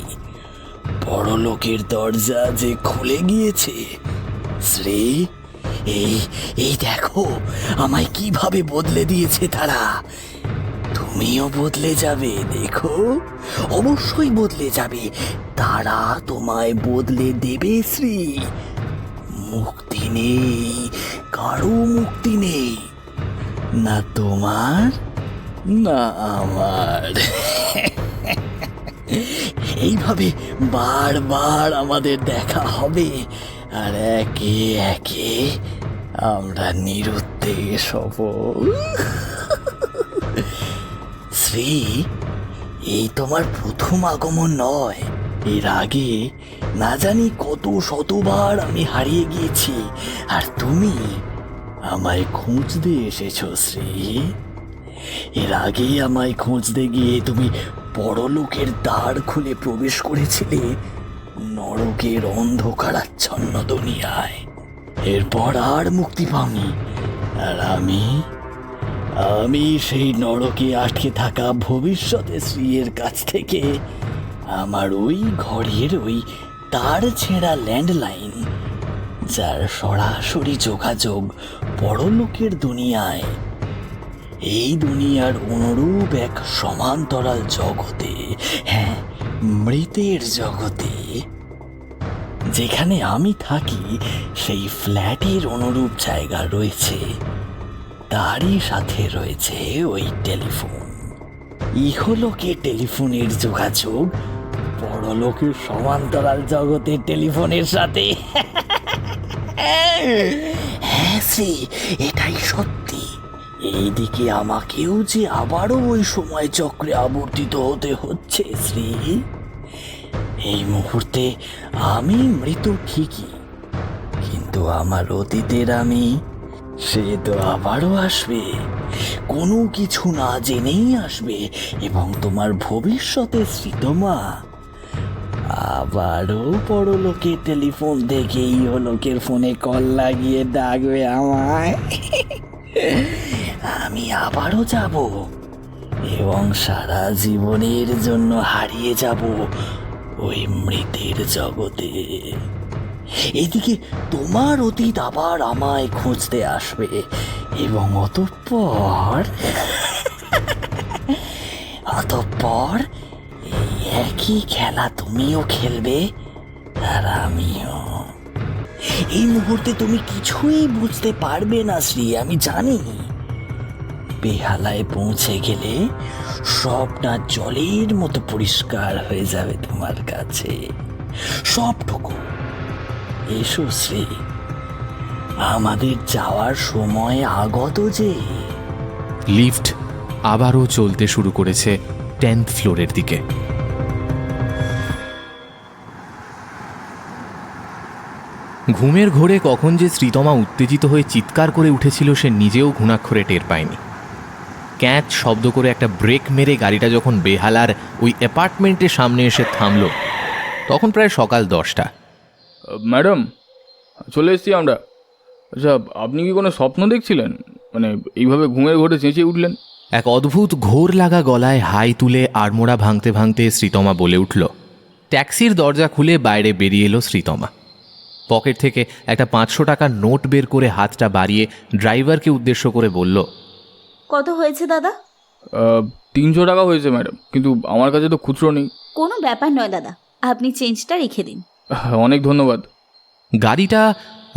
বড় লোকের দরজা যে খুলে গিয়েছে। শ্রী, এই দেখো আমায় কিভাবে বদলে দিয়েছে তারা। তুমিও বদলে যাবে, দেখো, অবশ্যই বদলে যাবে। তারা তোমায় বদলে দেবে শ্রী। মুক্তি নেই, কারো মুক্তি নেই, না তোমার না আমার। এইভাবে বারবার আমাদের দেখা হবে, আর একে একে আমরা নিরুদ্দেশ হব। শ্রী, এই তোমার প্রথম আগমন নয়। এর আগে না জানি কত শতবার আমি হারিয়ে গিয়েছি, আর তুমি আমায় খুঁজতে এসেছো শ্রী। এর আগে আমায় খুঁজতে গিয়ে তুমি বড়লোকের দ্বার খুলে প্রবেশ করেছিলে নরকের অন্ধকারাচ্ছন্ন দুনিয়ায়। এরপর আর মুক্তি পাওনি, আর আমি সেই নরকে আটকে থাকা ভবিষ্যতে শ্রীয়ের কাছ থেকে আমার ওই ঘরের ওই তার ছেঁড়া ল্যান্ডলাইন, যার সরাসরি যোগাযোগ বড়লোকের দুনিয়ায়, এই দুনিয়ার অনুরূপ এক সমান্তরাল জগতে, হ্যাঁ, মৃতের জগতে, যেখানে আমি থাকি সেই ফ্ল্যাটের অনুরূপ জায়গা রয়েছে। তারই সাথে রয়েছে ওই টেলিফোন। ইহলোকে টেলিফোনের যোগাযোগ পরলোকের সমান্তরাল জগতের টেলিফোনের সাথে। হ্যাঁ শ্রী, এটাই সত্যি। এইদিকে আমাকেও যে আবারও ওই সময় চক্রে আবর্তিত হতে হচ্ছে শ্রী। এই মুহূর্তে আমি মৃত ঠিকই, কিন্তু আমার অতীতের আমি, সে তো আবারও আসবে, কোনো কিছু না জেনেই আসবে, এবং তোমার ভবিষ্যতে শ্রীতমা আবারও পরলোকের টেলিফোন থেকে ইহলোকের ফোনে কল লাগিয়ে ডাকবে আমায়। আমি আবারও যাব, এবং সারা জীবনের জন্য হারিয়ে যাব ওই মৃতের জগতে। এদিকে তোমার অতীত আবার আমায় খুঁজতে আসবে, এবং অতঃপর এই একই খেলা তুমিও খেলবে, আর আমিও। এই মুহূর্তে তুমি কিছুই বুঝতে পারবে না শ্রী, আমি জানি। বেহালায় পৌঁছে গেলে সবটা জলের মতো পরিষ্কার হয়ে যাবে তোমার কাছে, সবটুকু। এসো শ্রী, আমাদের যাওয়ার সময় আগত যে। লিফট আবারও চলতে শুরু করেছে 10th ফ্লোরের দিকে। ঘুমের ঘোরে কখন যে শ্রীতমা উত্তেজিত হয়ে চিৎকার করে উঠেছিল সে নিজেও ঘুণাক্ষরে টের পায়নি। ক্যাঁচ শব্দ করে একটা ব্রেক মেরে গাড়িটা যখন বেহালার ওই অ্যাপার্টমেন্টের সামনে এসে থামল, তখন প্রায় সকাল 10টা। ম্যাডাম, চলে এসেছি আমরা। আচ্ছা, আপনি কি কোনো স্বপ্ন দেখছিলেন? মানে এইভাবে ঘুমের ঘোরে চেঁচিয়ে উঠলেন? এক অদ্ভুত ঘোর লাগা গলায় হাই তুলে আড়মোড়া ভাঙতে ভাঙতে শ্রীতমা বলে উঠল। ট্যাক্সির দরজা খুলে বাইরে বেরিয়ে এলো শ্রীতমা। পকেট থেকে একটা 500 টাকার নোট বের করে হাতটা বাড়িয়ে ড্রাইভারকে উদ্দেশ্য করে বলল, কত হয়েছে দাদা? 300 টাকা হয়েছে ম্যাডাম, কিন্তু আমার কাছে তো খুচরো নেই। কোনো ব্যাপার নয় দাদা, আপনি চেঞ্জটা রেখে দিন। অনেক ধন্যবাদ। গাড়িটা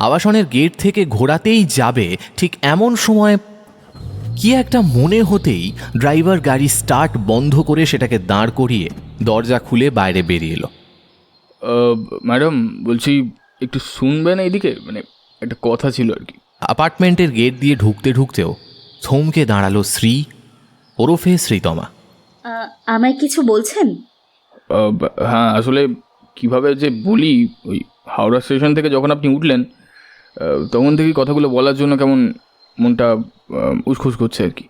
আবাসনের গেট থেকে ঘোরাতেই যাবে, ঠিক এমন সময় কি একটা মনে হতেই ড্রাইভার গাড়ি স্টার্ট বন্ধ করে সেটাকে দাঁড় করিয়ে দরজা খুলে বাইরে বেরিয়ে এলো। ম্যাডাম, বলছি একটু শুনবেন এইদিকে, মানে একটা কথা ছিল আর কি। অ্যাপার্টমেন্টের গেট দিয়ে ঢুকতে ঢুকতেও থমকে দাঁড়ালো শ্রী ওরফে শ্রীতমা। আমায় কিছু বলছেন? হ্যাঁ, আসলে কীভাবে যে বলি, ওই হাওড়া স্টেশন থেকে যখন আপনি উঠলেন তখন থেকেই কথাগুলো বলার জন্য কেমন মনটা উসখুস করছে আর কি।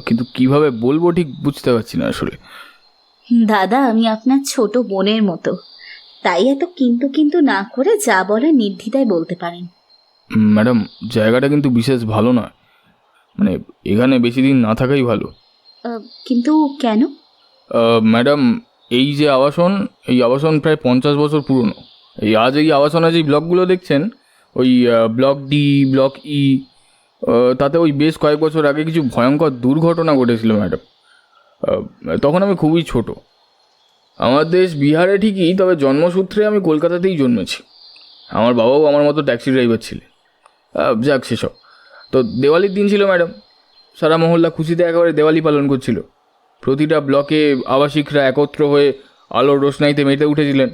কিন্তু কিভাবে বলবো ঠিক বুঝতে পারছি না আসলে। দাদা, আমি আপনার ছোট বোনের মতো, তাই এত কিন্তু কিন্তু না করে যা বলার নির্দ্বিধায় বলতে পারেন। ম্যাডাম, জায়গাটা কিন্তু বিশেষ ভালো না, মানে এখানে বেশি দিন না থাকাই ভালো। কিন্তু কেন? ম্যাডাম, এই যে আবাসন, এই আবাসন প্রায় 50 বছর পুরনো। এই আবাসনে যে ব্লকগুলো দেখছেন, ওই ব্লক ডি, ব্লক ই, তাতে ওই বেশ কয়েক বছর আগে কিছু ভয়ঙ্কর দুর্ঘটনা ঘটেছিল ম্যাডাম। তখন আমি খুবই ছোট। আমার দেশ বিহারে ঠিকই, তবে জন্মসূত্রে আমি কলকাতাতেই জন্মেছি। আমার বাবাও আমার মতো ট্যাক্সি ড্রাইভার ছিলেন। যাক সেসব। তো দেওয়ালির দিন ছিল ম্যাডাম, সারা মহল্লা খুশিতে একেবারে দেওয়ালি পালন করছিল। প্রতিটা ব্লকে আবাসিকরা একত্র হয়ে আলোর রোশনাইতে মেতে উঠেছিলেন।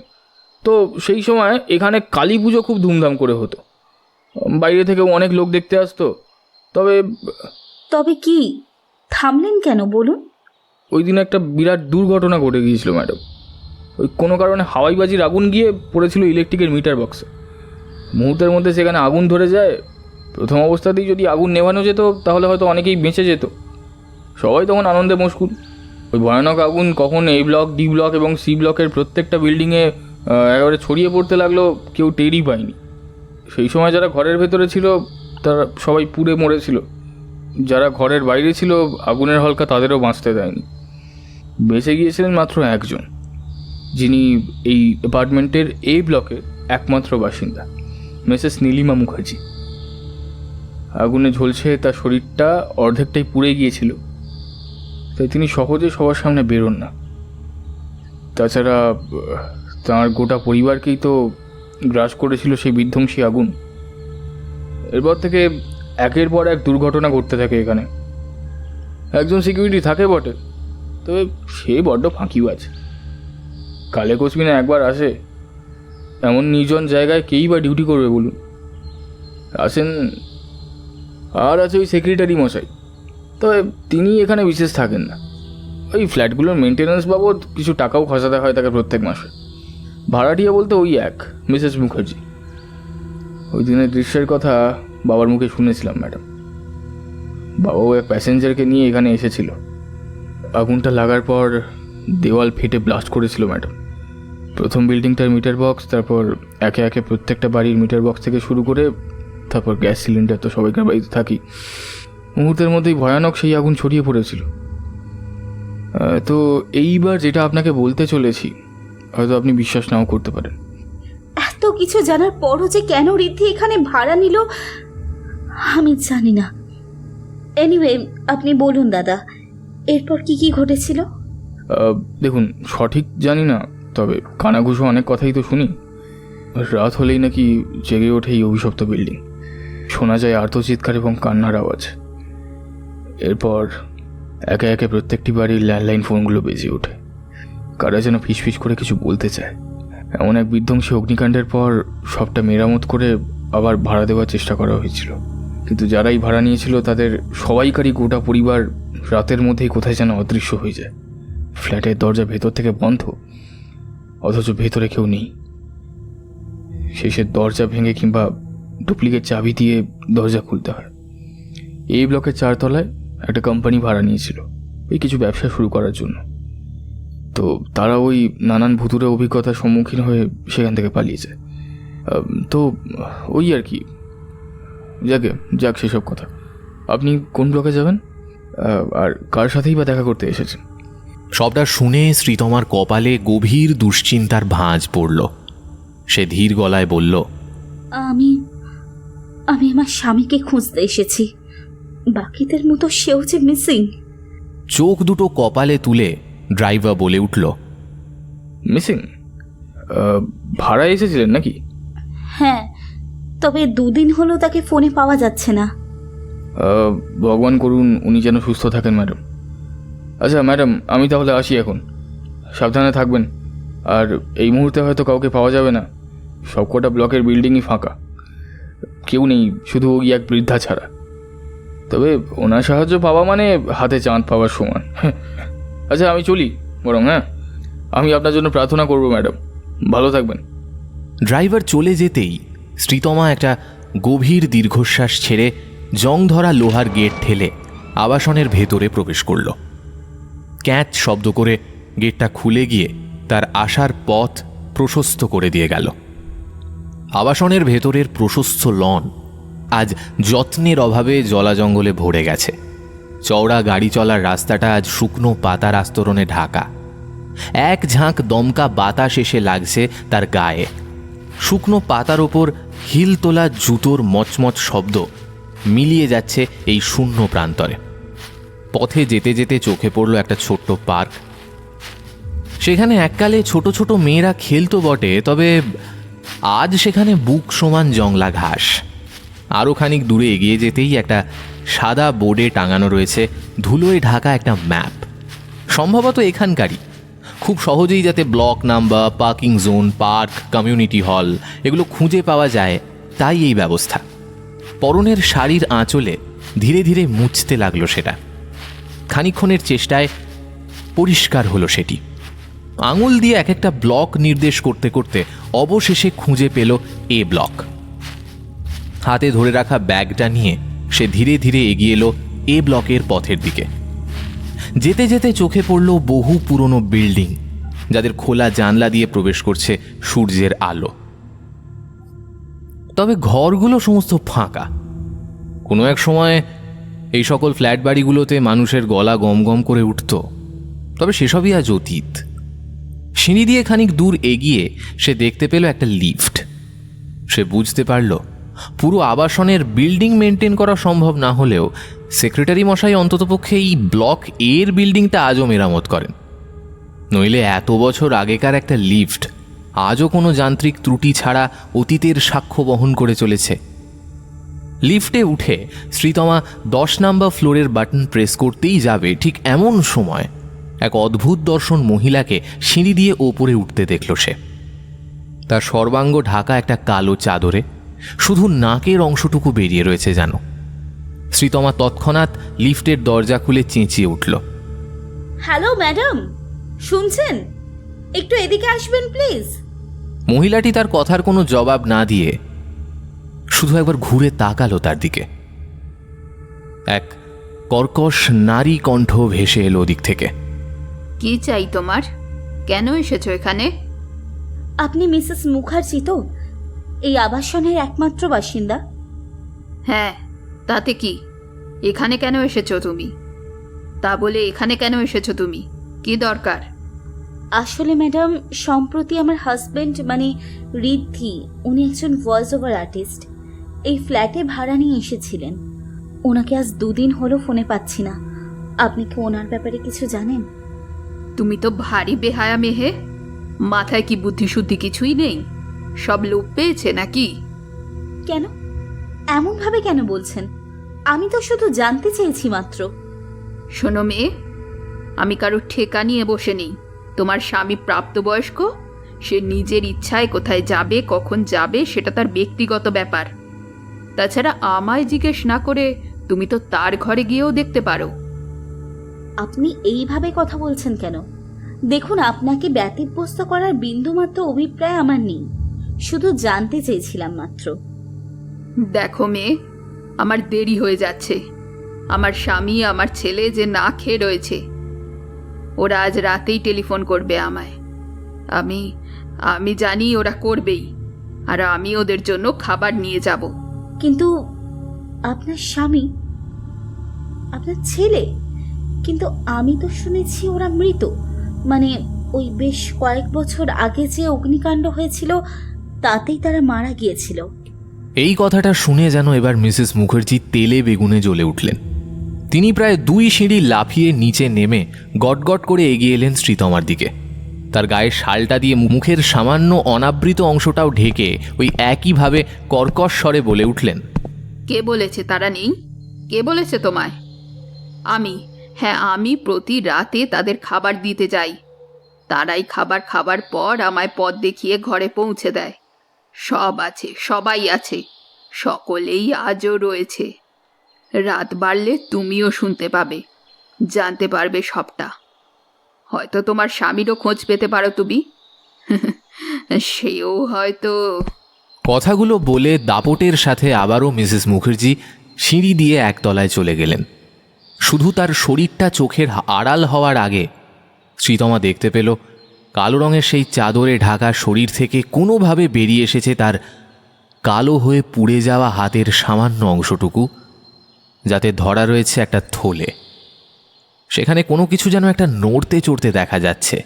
তো সেই সময় এখানে কালী পুজো খুব ধুমধাম করে হতো। বাইরে থেকেও অনেক লোক দেখতে আসতো। তবে কি থামলেন কেন বলুন? ওই দিন একটা বিরাট দুর্ঘটনা ঘটে গিয়েছিল ম্যাডাম। ওই কোনো কারণে হাওয়াইবাজির আগুন গিয়ে পড়েছিল ইলেকট্রিকের মিটার বক্সে। মুহূর্তের মধ্যে সেখানে আগুন ধরে যায়। প্রথম অবস্থাতেই যদি আগুন নেভানো যেত তাহলে হয়তো অনেকেই বেঁচে যেত। সবাই তখন আনন্দে মশগুল। ওই ভয়ানক আগুন কখন এই ব্লক, ডি ব্লক এবং সি ব্লকের প্রত্যেকটা বিল্ডিংয়ে একেবারে ছড়িয়ে পড়তে লাগলো, কেউ টেরই পায়নি। সেই সময় যারা ঘরের ভেতরে ছিল তারা সবাই পুড়ে মরেছিল। যারা ঘরের বাইরে ছিল আগুনের হলকা তাদেরও বাঁচতে দেয়নি। বেঁচে গিয়েছিলেন মাত্র একজন, যিনি এই অ্যাপার্টমেন্টের এই ব্লকের একমাত্র বাসিন্দা, মিসেস নীলিমা মুখার্জি। আগুনে ঝলসে তার শরীরটা অর্ধেকটাই পুড়ে গিয়েছিল, তাই তিনি সহজে সবার সামনে বেরোন না। তাছাড়া তাঁর গোটা পরিবারকেই তো গ্রাস করেছিল সেই বিধ্বংসী আগুন। এরপর থেকে একের পর এক দুর্ঘটনা ঘটতে থাকে এখানে। একজন সিকিউরিটি থাকে বটে, তবে সে বড্ড ফাঁকিবাজ। কালে কসমিনে একবার আসে। এমন নির্জন জায়গায় কেই বা ডিউটি করবে বলুন? আসেন। আর আছে ওই সেক্রেটারি মশাই, তবে তিনি এখানে বিশেষ থাকেন না। ওই ফ্ল্যাটগুলোর মেনটেন্যান্স বাবদ কিছু টাকাও খসাতে হয় তাকে প্রত্যেক মাসে। ভাড়াটিয়া বলতে ওই এক মিসেস মুখার্জি। ওই দিনের দৃশ্যের কথা বাবার মুখে শুনেছিলাম ম্যাডাম। বাবাও এক প্যাসেঞ্জারকে নিয়ে এখানে এসেছিল। আগুনটা লাগার পর দেওয়াল ফেটে ব্লাস্ট করেছিল ম্যাডাম। প্রথম বিল্ডিংটার মিটার বক্স, তারপর একে একে প্রত্যেকটা বাড়ির মিটার বক্স থেকে শুরু করে তারপর গ্যাস সিলিন্ডার তো সবাইকার বাড়িতে থাকি। মুহূর্তের মধ্যেই ভয়ানক সেই আগুন ছড়িয়ে পড়েছিল। তো এইবার যেটা আপনাকে বলতে চলেছি হয়তো আপনি বিশ্বাস নাও করতে পারেন। এত কিছু জানার পরও যে কেন ঋদ্ধি এখানে ভাড়া নিল আমি জানি না। এনিওয়ে, আপনি বলুন দাদা, এরপর কি কি ঘটেছিল? দেখুন, সঠিক জানি না, তবে কানাঘুষো অনেক কথাই তো শুনি। রাত হলেই নাকি জেগে ওঠে এই অভিশপ্ত বিল্ডিং। শোনা যায় আর্তচিৎকার এবং কান্নার আওয়াজ। এরপর একে একে প্রত্যেকটি বাড়ির ল্যান্ডলাইন ফোনগুলো বেজে ওঠে। কারা যেন ফিসফিস করে কিছু বলতে চায়। এমন এক বিধ্বংসী অগ্নিকাণ্ডের পর সবটা মেরামত করে আবার ভাড়া দেওয়ার চেষ্টা করা হয়েছিল, কিন্তু যারাই ভাড়া নিয়েছিল তাদের সবাইকারই গোটা পরিবার রাতের মধ্যেই কোথায় যেন অদৃশ্য হয়ে যায়। ফ্ল্যাটের দরজা ভেতর থেকে বন্ধ, অথচ ভেতরে কেউ নেই। শেষের দরজা ভেঙে কিংবা ডুপ্লিকেট চাবি দিয়ে দরজা খুলতে হয়। এই ব্লকের 4 তলায় একটা কোম্পানি ভাড়া নিয়েছিল ওই কিছু ব্যবসা শুরু করার জন্য। তো তারা ওই নানান ভুতুরে অভিজ্ঞতার সম্মুখীন হয়ে সেখান থেকে পালিয়েছে। তো ওই আর কি। যাক সেসব কথা। আপনি কোন ব্লকে যাবেন আর কার সাথেই বা দেখা করতে এসেছেন? সবটা শুনে শ্রীতমার কপালে গভীর দুশ্চিন্তার ভাঁজ পড়ল। সে ধীর গলায় বলল, আমি আমার স্বামীকে খুঁজতে এসেছি। বাকিদের মতো সেও যে মিসিং। চোখ দুটো কপালে তুলে ড্রাইভার বলে উঠল, মিসিং? ভাড়া এসেছিলেন নাকি? হ্যাঁ, তবে 2 দিন হলো তাকে ফোনে পাওয়া যাচ্ছে না। ভগবান করুন উনি যেন সুস্থ থাকেন ম্যাডাম। আচ্ছা ম্যাডাম, আমি তাহলে আসি এখন। সাবধানে থাকবেন। আর এই মুহূর্তে হয়তো কাউকে পাওয়া যাবে না। সবকটা ব্লকের বিল্ডিংই ফাঁকা, কেউ নেই, শুধু ওই এক বৃদ্ধা ছাড়া। তবে ওনার সাহায্য পাওয়া মানে হাতে চাঁদ পাওয়ার সমান। আচ্ছা আমি চলি বরং। হ্যাঁ, আমি আপনার জন্য প্রার্থনা করব ম্যাডাম, ভালো থাকবেন। ড্রাইভার চলে যেতেই শ্রীতমা একটা গভীর দীর্ঘশ্বাস ছেড়ে জং ধরা লোহার গেট ঠেলে আবাসনের ভেতরে প্রবেশ করল। ক্যাঁচ শব্দ করে গেটটা খুলে গিয়ে তার আসার পথ প্রশস্ত করে দিয়ে গেল। আবাসনের ভেতরের প্রশস্ত লন আজ যত্নের অভাবে জলা জঙ্গলে ভরে গেছে। চওড়া গাড়ি চলার রাস্তাটা আজ শুকনো পাতার আস্তরণে ঢাকা। এক ঝাঁক দমকা বাতাস এসে লাগছে তার গায়ে। শুকনো পাতার ওপর হিল তোলা জুতোর মচমচ শব্দ মিলিয়ে যাচ্ছে এই শূন্য প্রান্তরে। পথে যেতে যেতে চোখে পড়ল একটা ছোট্ট পার্ক। সেখানে এককালে ছোট ছোট মেয়েরা খেলতো বটে, তবে আজ সেখানে বুক সমান জংলা ঘাস। আরও খানিক দূরে এগিয়ে যেতেই একটা সাদা বোর্ডে টাঙানো রয়েছে ধুলোয় ঢাকা একটা ম্যাপ, সম্ভবত এখানকারই। খুব সহজেই যাতে block number, parking zone, park, community hall এগুলো খুঁজে পাওয়া যায়, তাই এই ব্যবস্থা। পরনের শাড়ির আঁচলে ধীরে ধীরে মুছতে লাগলো সেটা। খানিকক্ষণের চেষ্টায় পরিষ্কার হলো সেটি। আঙুল দিয়ে এক একটা ব্লক নির্দেশ করতে করতে অবশেষে খুঁজে পেল এ ব্লক। হাতে ধরে রাখা ব্যাগটা নিয়ে সে ধীরে ধীরে এগিয়ে এলো এ ব্লকের পথের দিকে। যেতে যেতে চোখে পড়ল বহু পুরনো বিল্ডিং, যাদের খোলা জানলা দিয়ে প্রবেশ করছে সূর্যের আলো। তবে ঘরগুলো সমস্ত ফাঁকা। কোনো এক সময় এই সকল ফ্ল্যাট বাড়িগুলোতে মানুষের গলা গম গম করে উঠত, তবে সেসবই আজ অতীত। সিঁড়ি দিয়ে খানিক দূর এগিয়ে সে দেখতে পেল একটা লিফট। সে বুঝতে পারল পুরো আবাসনের বিল্ডিং মেনটেন করা সম্ভব না হলেও সেক্রেটারি মশাই অন্ততপক্ষে এই ব্লক এর বিল্ডিংটা আজও মেরামত করেন। নইলে এত বছর আগেকার একটা লিফট আজও কোনো যান্ত্রিক ত্রুটি ছাড়া অতীতের সাক্ষ্য বহন করে চলেছে। লিফটে উঠে শ্রীতমা 10 নম্বর ফ্লোরের বাটন প্রেস করতেই যাবে, ঠিক এমন সময় এক অদ্ভুত দর্শন মহিলাকে সিঁড়ি দিয়ে ওপরে উঠতে দেখল সে। তার সর্বাঙ্গ ঢাকা একটা কালো চাদরে, শুধু নাকের অংশটুকু বেরিয়ে রয়েছে যেন। শ্রীতমা তৎক্ষণাৎ লিফটের দরজা খুলে চেঁচিয়ে উঠল, হ্যালো ম্যাডাম, শুনছেন? একটু এদিকে আসবেন প্লিজ। মহিলাটি তার কথার কোনো জবাব না দিয়ে শুধু একবার ঘুরে তাকালো তার দিকে। এক কর্কশ নারী কণ্ঠ ভেসে এলো ওদিক থেকে। কি চাই তোমার? কেন এসেছো এখানে? আপনি মিসেস মুখার্জি তো, এই আবাসনের একমাত্র বাসিন্দা? হ্যাঁ, তাতে কি? এখানে কেন এসেছো তুমি? তা বলে এখানে কেন এসেছো তুমি? কি দরকার? আসলে ম্যাডাম, সম্প্রতি আমার হাজবেন্ড মানে ঋদ্ধি, উনি একজন ভয়েস ওভার আর্টিস্ট, এই ফ্ল্যাটে ভাড়া নিয়ে এসেছিলেন। ওনাকে আজ 2 দিন হলো ফোনে পাচ্ছি না। আপনি কি ওনার ব্যাপারে কিছু জানেন? তুমি তো ভারী বেহায়া মেহে। মাথায় কি বুদ্ধি শুদ্ধি কিছুই নেই? সব লোপ পেয়েছে নাকি? কেন এমনভাবে কেন বলছেন? আমি তো শুধু জানতে চেয়েছি মাত্র। শোনো মেয়ে, আমি কারো ঠেকা নিয়ে বসে নেই। তোমার স্বামী প্রাপ্তবয়স্ক, সে নিজের ইচ্ছায় কোথায় যাবে, কখন যাবে, সেটা তার ব্যক্তিগত ব্যাপার। তাছাড়া আমায় জিজ্ঞেস না করে তুমি তো তার ঘরে গিয়েও দেখতে পারো। আপনি এইভাবে কথা বলছেন কেন? দেখুন, আপনাকে ব্যতিব্যস্ত করার বিন্দুমাত্র অভিপ্রায় আমার নেই, শুধু জানতে চেয়েছিলাম মাত্র। দেখো মেয়ে, আমার দেরি হয়ে যাচ্ছে। আমার স্বামী, আমার ছেলে যে না খেয়ে রয়েছে, ওরা আজ রাতেই টেলিফোন করবে আমায়। আমি জানি ওরা করবেই, আর আমি ওদের জন্য খাবার নিয়ে যাব। কিন্তু আপনার স্বামী, আপনার ছেলে, কিন্তু আমি তো শুনেছি ওরা মৃত। মানে ওই বেশ কয়েক বছর আগে যে অগ্নিকাণ্ড হয়েছিল তাতেই তারা মারা গিয়েছিল। এই কথাটা শুনে যেন এবার মিসেস মুখার্জি তেলে বেগুনে জ্বলে উঠলেন। তিনি প্রায় 2 সিঁড়ি লাফিয়ে নিচে নেমে গটগট করে এগিয়ে এলেন শ্রীতমার দিকে। তার গায়ের শালটা দিয়ে মুখের সামান্য অনাবৃত অংশটাও ঢেকে ওই একইভাবে কর্কশ স্বরে বলে উঠলেন, কে বলেছে তারা নেই? কে বলেছে তোমায়? আমি প্রতি রাতে তাদের খাবার দিতে যাই। তারাই খাবার খাবার পর আমায় পথ দেখিয়ে ঘরে পৌঁছে দেয়। সব আছে, সবাই আছে, সকলেই আজও রয়েছে। রাত বাড়লে তুমিও শুনতে পাবে, জানতে পারবে সবটা। হয়তো তোমার স্বামীরও খোঁজ পেতে পারো তুমি। সেও হয়তো। কথাগুলো বলে দাপটের সাথে আবারও মিসেস মুখার্জি সিঁড়ি দিয়ে একতলায় চলে গেলেন। শুধু তার শরীরটা চোখের আড়াল হওয়ার আগে শ্রীতমা দেখতে পেল কালো রঙের সেই চাদরে ঢাকা শরীর থেকে কোনোভাবে বেরিয়ে এসেছে তার কালো হয়ে পুড়ে যাওয়া হাতের সামান্য অংশটুকু, যাতে ধরা রয়েছে একটা থলে। সেখানে কোনো কিছু যেন একটা নড়তে চড়তে দেখা যাচ্ছে।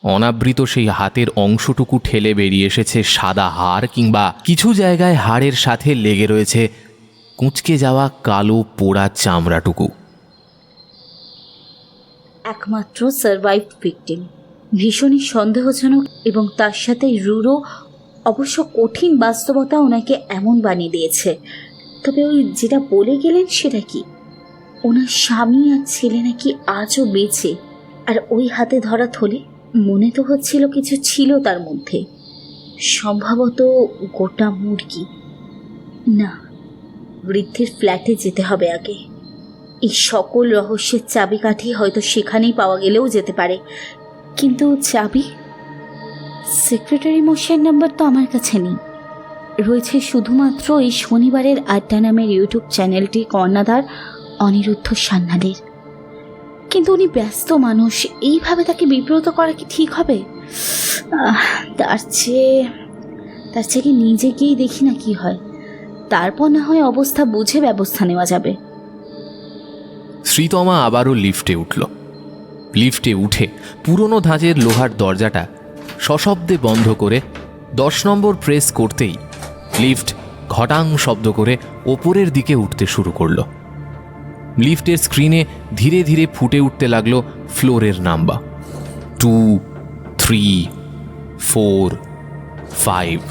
অনাবৃত সেই হাতের অংশটুকু ঠেলে বেরিয়ে এসেছে সাদা হাড়, কিংবা কিছু জায়গায় হাড়ের সাথে লেগে রয়েছে কুঁচকে যাওয়া কালো পোড়া চামড়াটুকু। একমাত্র সারভাইভড ভিকটিম, ভীষণই সন্দেহজনক এবং তার সাথে রূঢ় অবশ্য কঠিন বাস্তবতা ওনাকে এমন বানিয়ে দিয়েছে। তবে ওই যেটা বলে গেলেন সেটা কি, ওনার স্বামী আর ছেলে নাকি আজও বেঁচে, আর ওই হাতে ধরা থলে মনে তো হচ্ছিল কিছু ছিল তার মধ্যে, সম্ভবত গোটা মুরগি। না, বৃদ্ধির ফ্ল্যাটে যেতে হবে আগে। এই সকল রহস্যের চাবিকাঠি হয়তো সেখানেই পাওয়া গেলেও যেতে পারে, কিন্তু চাবি? সেক্রেটারি মশাইয়ের নাম্বার তো আমার কাছে নেই, রয়েছে শুধুমাত্র এই শনিবারের আড্ডা নামের ইউটিউব চ্যানেলটি কর্ণাধার অনিরুদ্ধ সান্যালের। কিন্তু উনি ব্যস্ত মানুষ, এইভাবে তাকে বিব্রত করা কি ঠিক হবে? তার চেয়ে কি নিজে গিয়েই দেখি না কি হয়, তারপর না হয় অবস্থা বুঝে ব্যবস্থা নেওয়া যাবে। শ্রীতমা আবারও লিফটে উঠল। লিফটে উঠে পুরনো ধাঁচের লোহার দরজাটা সশব্দে বন্ধ করে 10 নম্বর প্রেস করতেই লিফট ঘটাং শব্দ করে ওপরের দিকে উঠতে শুরু করল। লিফটের স্ক্রিনে ধীরে ধীরে ফুটে উঠতে লাগলো ফ্লোরের নাম্বার 2, 3, 4, 5।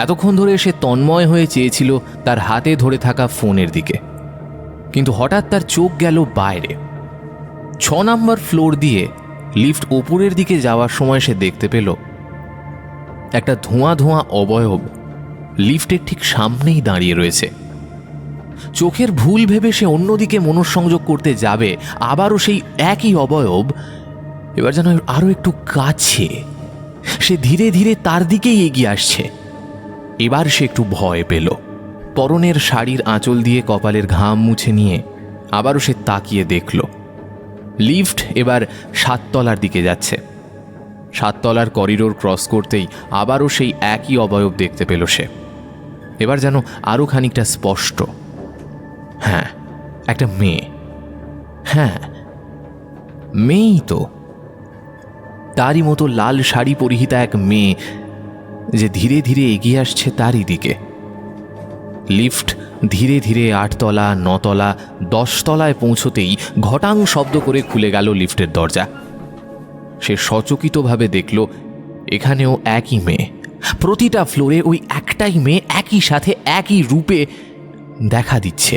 এতক্ষণ ধরে সে তন্ময় হয়ে চেয়েছিল তার হাতে ধরে থাকা ফোনের দিকে, কিন্তু হঠাৎ তার চোখ গেল বাইরে। 6 নম্বর ফ্লোর দিয়ে লিফট ওপরের দিকে যাওয়ার সময় সে দেখতে পেল একটা ধোঁয়া ধোঁয়া অবয়ব লিফটের ঠিক সামনেই দাঁড়িয়ে রয়েছে। চোখের ভুল ভেবে সে অন্যদিকে মনঃসংযোগ করতে যাবে, আবারও সেই একই অবয়ব, এবার যেন আরো একটু কাছে। সে ধীরে ধীরে তার দিকেই এগিয়ে আসছে। এবার সে একটু ভয় পেল। পরনের শাড়ির আঁচল দিয়ে কপালের ঘাম মুছে নিয়ে আবারও সে তাকিয়ে দেখল লিফট এবার 7 তলার দিকে যাচ্ছে। 7 তলার করিডোর ক্রস করতেই আবারও সেই একই অবয়ব দেখতে পেল সে, এবার যেন আরও খানিকটা স্পষ্ট। হ্যাঁ, একটা মেয়ে। হ্যাঁ, মেয়েই তো। তারই মতো লাল শাড়ি পরিহিতা এক মেয়ে যে ধীরে ধীরে এগিয়ে আসছে তারই দিকে। লিফট ধীরে ধীরে 8 তলা, 9 তলা, 10 তলায় পৌঁছতেই ঘটাং শব্দ করে খুলে গেল লিফটের দরজা। সে সচকিতভাবে দেখল এখানেও একই মেয়ে। প্রতিটা ফ্লোরে ওই একটাই মেয়ে একই সাথে একই রূপে দেখা দিচ্ছে।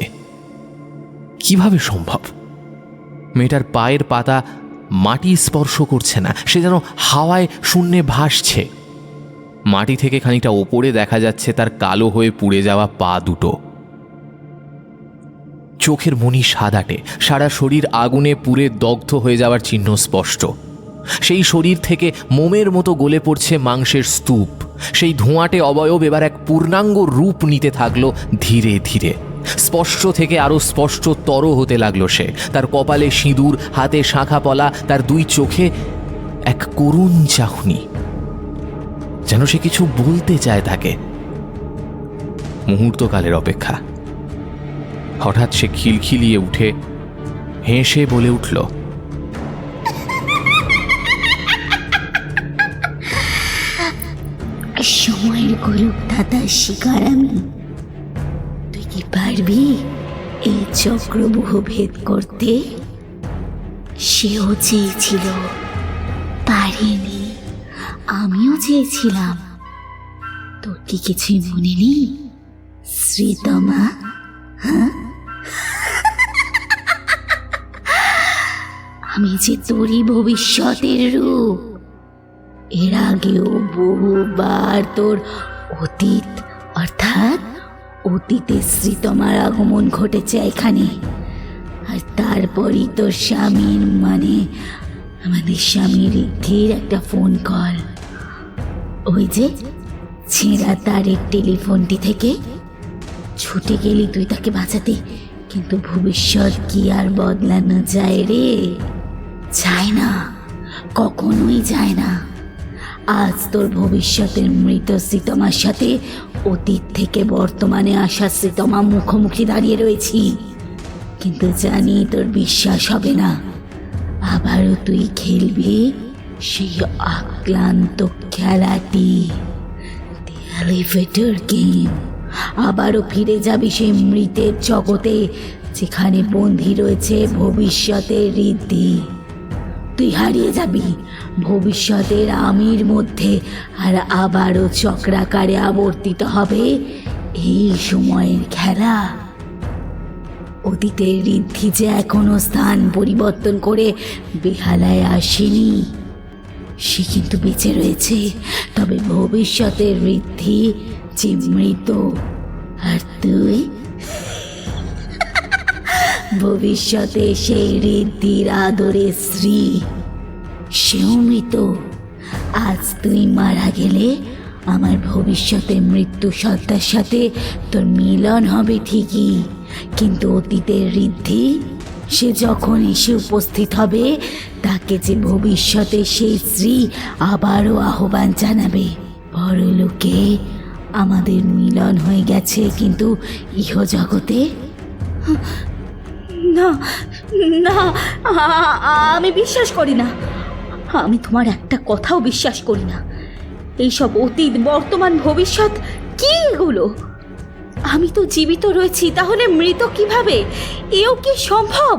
কিভাবে সম্ভব? মেয়েটার পায়ের পাতা মাটি স্পর্শ করছে না, সে যেন হাওয়ায় শূন্যে ভাসছে। মাটি থেকে খানিকটা ওপরে দেখা যাচ্ছে তার কালো হয়ে পুড়ে যাওয়া পা দুটো। চোখের মণি সাদাটে, সারা শরীর আগুনে পুড়ে দগ্ধ হয়ে যাওয়ার চিহ্ন স্পষ্ট। সেই শরীর থেকে মোমের মতো গলে পড়ছে মাংসের স্তূপ। সেই ধোঁয়াটে অবয়ব এবার এক পূর্ণাঙ্গ রূপ নিতে থাকলো ধীরে ধীরে। স্পষ্ট থেকে আরো স্পষ্টতর হতে লাগলো সে। তার কপালে সিঁদুর, হাতে শাঁখা পলা, তার 2 চোখে এক করুণ চাহনি, যেন সে কিছু বলতে চায় তাকে। মুহূর্তকালের অপেক্ষা। হঠাৎ সে খিলখিলিয়ে উঠে হেসে বলে উঠল, সময়ের গোলক দাদার শিকার আমি। তুই কি পারবি এই চক্রবুহ ভেদ করতে? সেও চেয়েছিল, পারেনি। আমিও চেয়েছিলাম। তোর কি কিছুই মনে নেই শ্রীতমা? হ্যাঁ, আমি যে তোরই ভবিষ্যতের রূপ। এর আগেও বহুবার তোর অতীত, অর্থাৎ অতীতে শ্রীতমার আগমন ঘটেছে এখানে। আর তারপরই তোর স্বামীর, মানে আমাদের স্বামী ঋদ্ধির একটা ফোন কল। ওই যে ছেঁড়া তারের টেলিফোনটি থেকে ছুটে গেলি তুই তাকে বাঁচাতে, কিন্তু ভবিষ্যৎ কি আর বদলানো যায় রে? যায় না, কখনোই যায় না। আজ তোর ভবিষ্যতের মৃত শ্রীতমার সাথে অতীত থেকে বর্তমানে আসা শ্রীতমা মুখোমুখি দাঁড়িয়ে রয়েছি, কিন্তু জানি তোর বিশ্বাস হবে না। আবারও তুই খেলবি সেই আক্লান্ত খেলাটি, দি এলিভেটর গেম। আবারও ফিরে যাবি সেই মৃতের জগতে যেখানে বন্দী রয়েছে ভবিষ্যতের ঋদ্ধি। তুই হারিয়ে যাবি ভবিষ্যতের আমির মধ্যে, আর আবারও চক্রাকারে আবর্তিত হবে এই সময়ের খেলা। অতীতের ঋদ্ধি যে এখনো স্থান পরিবর্তন করে বেহালায় আসেনি, সে কিন্তু বেঁচে রয়েছে। তবে ভবিষ্যতের ঋদ্ধি যে মৃত, আর তুই ভবিষ্যতে সেই ঋদ্ধির আদরের স্ত্রী, সেও মৃত। আজ তুই মারা গেলে আমার ভবিষ্যতে মৃত্যু সত্তার সাথে তোর মিলন হবে ঠিকই, কিন্তু অতীতের ঋদ্ধি সে যখন এসে উপস্থিত হবে, তাকে যে ভবিষ্যতে সেই স্ত্রী আবারও আহ্বান জানাবে, পরলোকে আমাদের মিলন হয়ে গেছে, কিন্তু ইহজগতে না না, আমি বিশ্বাস করি না। আমি তোমার একটা কথাও বিশ্বাস করি না। এইসব অতীত, বর্তমান, ভবিষ্যৎ কি এগুলো? আমি তো জীবিত রয়েছি, তাহলে মৃত কিভাবে? এও কি সম্ভব?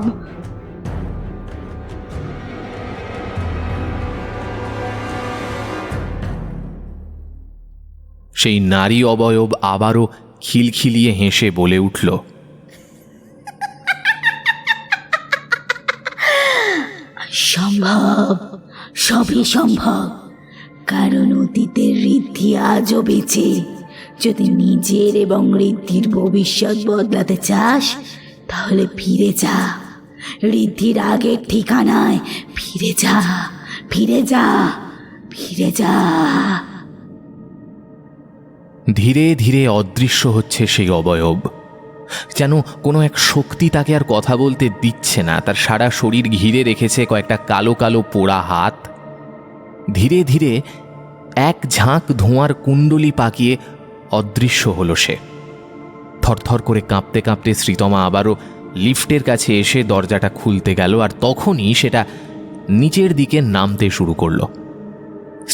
সেই নারী অবয়ব আবারও খিলখিলিয়ে হেসে বলে উঠল, সম্ভব, সবই সম্ভব, কারণ অতীতের ঋদ্ধি আজও বেঁচে। যদি নিজের এবং ঋদ্ধির ভবিষ্যৎ বদলাতে চাস, তাহলে ফিরে যা ঋদ্ধির আগের ঠিকানায়। ফিরে যা, ফিরে যা, ফিরে যা। ধীরে ধীরে অদৃশ্য হচ্ছে সেই অবয়ব, যেন কোনো এক শক্তি তাকে আর কথা বলতে দিচ্ছে না। তার সারা শরীর ঘিরে রেখেছে কয়েকটা কালো কালো পোড়া হাত। ধীরে ধীরে এক ঝাঁক ধোঁয়ার কুণ্ডলি পাকিয়ে অদৃশ্য হলো সে। থরথর করে কাঁপতে কাঁপতে শ্রীতমা আবারও লিফটের কাছে এসে দরজাটা খুলতে গেল, আর তখনই সেটা নিচের দিকে নামতে শুরু করল।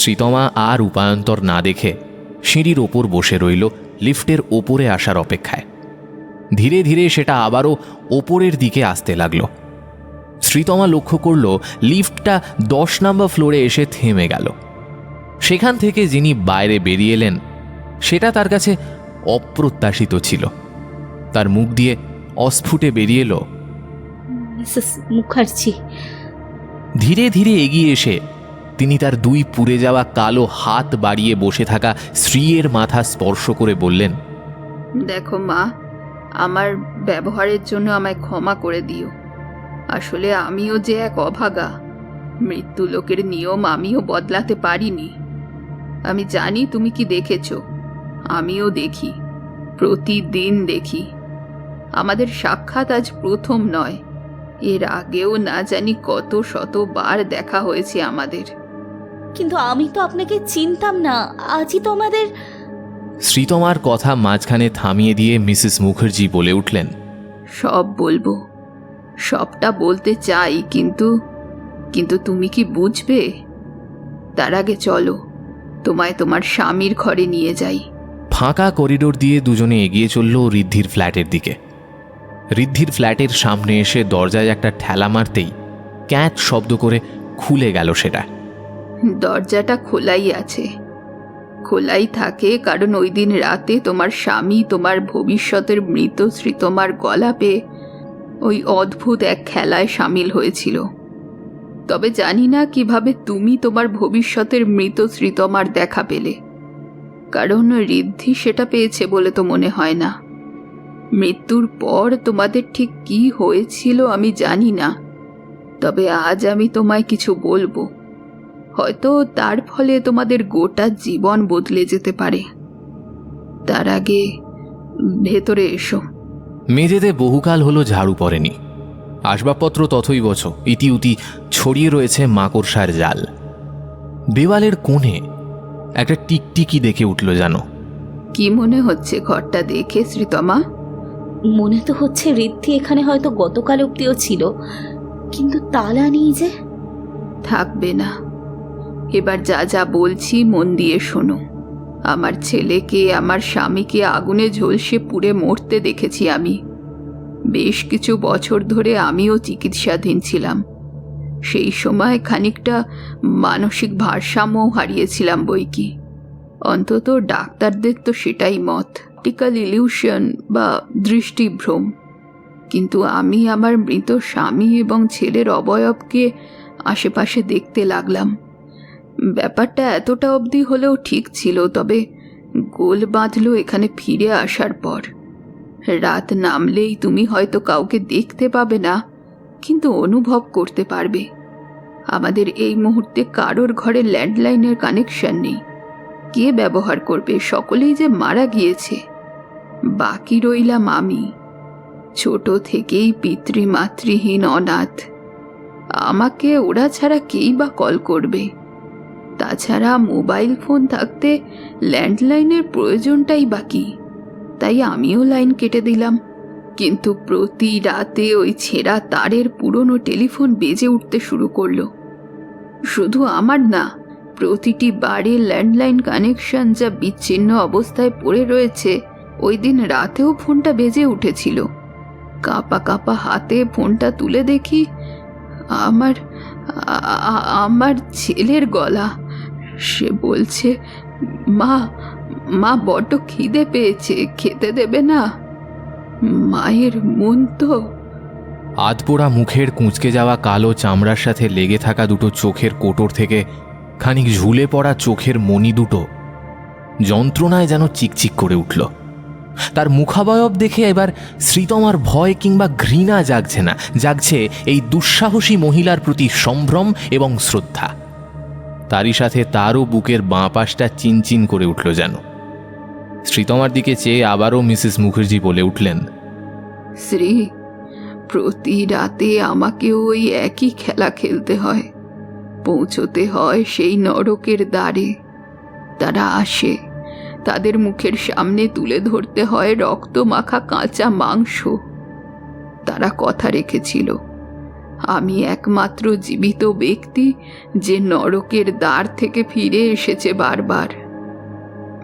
শ্রীতমা আর উপায়ন্তর না দেখে সিঁড়ির ওপর বসে রইল লিফটের ওপরে আসার অপেক্ষায়। ধীরে ধীরে সেটা আবারও ওপরের দিকে আসতে লাগল। শ্রীতমা লক্ষ্য করল লিফটটা 10 নম্বর ফ্লোরে এসে থেমে গেল। সেখান থেকে যিনি বাইরে বেরিয়ে এলেন, সেটা তার কাছে অপ্রত্যাশিত ছিল। তার মুখ দিয়ে অস্ফুটে বেরিয়ে এলো, মিসেস মুখার্জি। ধীরে ধীরে এগিয়ে এসে তিনি তার 2 পুড়ে যাওয়া কালো হাত বাড়িয়ে বসে থাকা স্ত্রীর মাথা স্পর্শ করে বললেন, দেখো মা, আমার ব্যবহারের জন্য আমায় ক্ষমা করে দিও। আসলে আমিও যে এক অভাগা, মৃত্যু লোকের নিয়ম আমিও বদলাতে পারিনি। আমি জানি তুমি কি দেখেছো, আমিও দেখি, প্রতিদিন দেখি। আমাদের সাক্ষাৎ আজ প্রথম নয়, এর আগেও না জানি কত শতবার দেখা হয়েছে আমাদের। কিন্তু আমি তো আপনাকে চিনতাম না, আজই তো আমাদের। শ্রীতমার কথা মাঝখানে থামিয়ে দিয়ে মিসেস মুখার্জি বলে উঠলেন, সব বলবো, সবটা বলতে চাই, কিন্তু কিন্তু তুমি কি বুঝবে? তার আগে চলো, তোমায় তোমার স্বামীর ঘরে নিয়ে যাই। ফাঁকা করিডোর দিয়ে দুজনে এগিয়ে চলল ঋদ্ধির ফ্ল্যাটের দিকে। ঋদ্ধির ফ্ল্যাটের সামনে এসে দরজায় একটা ঠেলা মারতেই ক্যাঁচ শব্দ করে খুলে গেল সেটা। দরজাটা খোলাই আছে, খোলাই থাকে, কারণ ওই দিন রাতে তোমার স্বামী তোমার ভবিষ্যতের মৃত শ্রীতমার গলা পেয়ে ওই অদ্ভুত এক খেলায় সামিল হয়েছিল। তবে জানি না কিভাবে তুমি তোমার ভবিষ্যতের মৃত শ্রীতমার দেখা পেলে, কারণ ঋদ্ধি সেটা পেয়েছে বলে তো মনে হয় না। মৃত্যুর পর তোমাদের ঠিক কি হয়েছিল আমি জানি না, তবে আজ আমি তোমায় কিছু বলবো। হয়তো তার ফলে তোমাদের গোটা জীবন বদলে যেতে পারে। তার আগে ভেতরে এসো। মেঝেতে বহুকাল হলো ঝাড়ু পড়েনি। আসবাবপত্র তথৈবচ ইতিউতি ছড়িয়ে রয়েছে মাকড়সার জাল। দেওয়ালের কোণে একটা টিকটিকি দেখে উঠল জানো। কি মনে হচ্ছে ঘরটা দেখে শ্রীতমা? মনে তো হচ্ছে ঋদ্ধি এখানে হয়তো গতকাল অব্দিও ছিল, কিন্তু তালা নেই যে। থাকবে না। এবার যা যা বলছি মন দিয়ে শোনো। আমার ছেলেকে, আমার স্বামীকে আগুনে ঝলসে পুড়ে মরতে দেখেছি আমি। বেশ কিছু বছর ধরে আমিও চিকিৎসাধীন ছিলাম। সেই সময় খানিকটা মানসিক ভারসাম্যও হারিয়েছিলাম বইকি। অন্তত ডাক্তারদের তো সেটাই মত, অপটিক্যাল ইলিউশন বা দৃষ্টিভ্রম। কিন্তু আমি আমার মৃত স্বামী এবং ছেলের অবয়বকে আশেপাশে দেখতে লাগলাম। ব্যাপারটা এতটা অবধি হলেও ঠিক ছিল, তবে গোল বাঁধল এখানে ফিরে আসার পর। রাত নামলেই তুমি হয়তো কাউকে দেখতে পাবে না, কিন্তু অনুভব করতে পারবে। আমাদের এই মুহূর্তে কারোর ঘরে ল্যান্ডলাইনের কানেকশন নেই। কে ব্যবহার করবে? সকলেই যে মারা গিয়েছে। বাকি রইলাম আমি, ছোট থেকেই পিতৃমাতৃহীন অনাথ। আমাকে ওরা ছাড়া কেই বা কল করবে? তাছাড়া মোবাইল ফোন থাকতে ল্যান্ডলাইনের প্রয়োজনটাই বাকি। তাই আমিও লাইন কেটে দিলাম। কিন্তু প্রতি রাতে ওই ছেঁড়া তারের পুরনো টেলিফোন বেজে উঠতে শুরু করলো। শুধু আমার না, প্রতিটি বাড়ির ল্যান্ডলাইন কানেকশন যা বিচ্ছিন্ন অবস্থায় পড়ে রয়েছে, ওই দিন রাতেও ফোনটা বেজে উঠেছিল। কাঁপা কাঁপা হাতে ফোনটা তুলে দেখি আমার ছেলের গলা। সে বলছে, মা মা বড্ড খিদে পেয়েছে, খেতে দেবে না? মায়ের মন তো। আধপোড়া মুখের কুঁচকে যাওয়া কালো চামড়ার সাথে লেগে থাকা দুটো চোখের কোটর থেকে খানিক ঝুলে পড়া চোখের মণি দুটো যন্ত্রণায় যেন চিকচিক করে উঠল। তার মুখাবয়ব দেখে এবার শ্রীতমার ভয় কিংবা ঘৃণা জাগছে না, জাগছে এই দুঃসাহসী মহিলার প্রতি সম্ভ্রম এবং শ্রদ্ধা। তারই সাথে তারও বুকের বাঁ পাশটা চিনচিন করে উঠল যেন। শ্রীতমার দিকে চেয়ে আবারও মিসেস মুখার্জি বলে উঠলেন, শ্রী, প্রতি রাতে আমাকে ওই একই খেলা খেলতে হয়। পৌঁছতে হয় সেই নরকের দ্বারে। তারা আসে, তাদের মুখের সামনে তুলে ধরতে হয় রক্ত মাখা কাঁচা মাংস। তারা কথা রেখেছিল, আমি একমাত্র জীবিত ব্যক্তি যে নরকের দ্বার থেকে ফিরে এসেছে বারবার।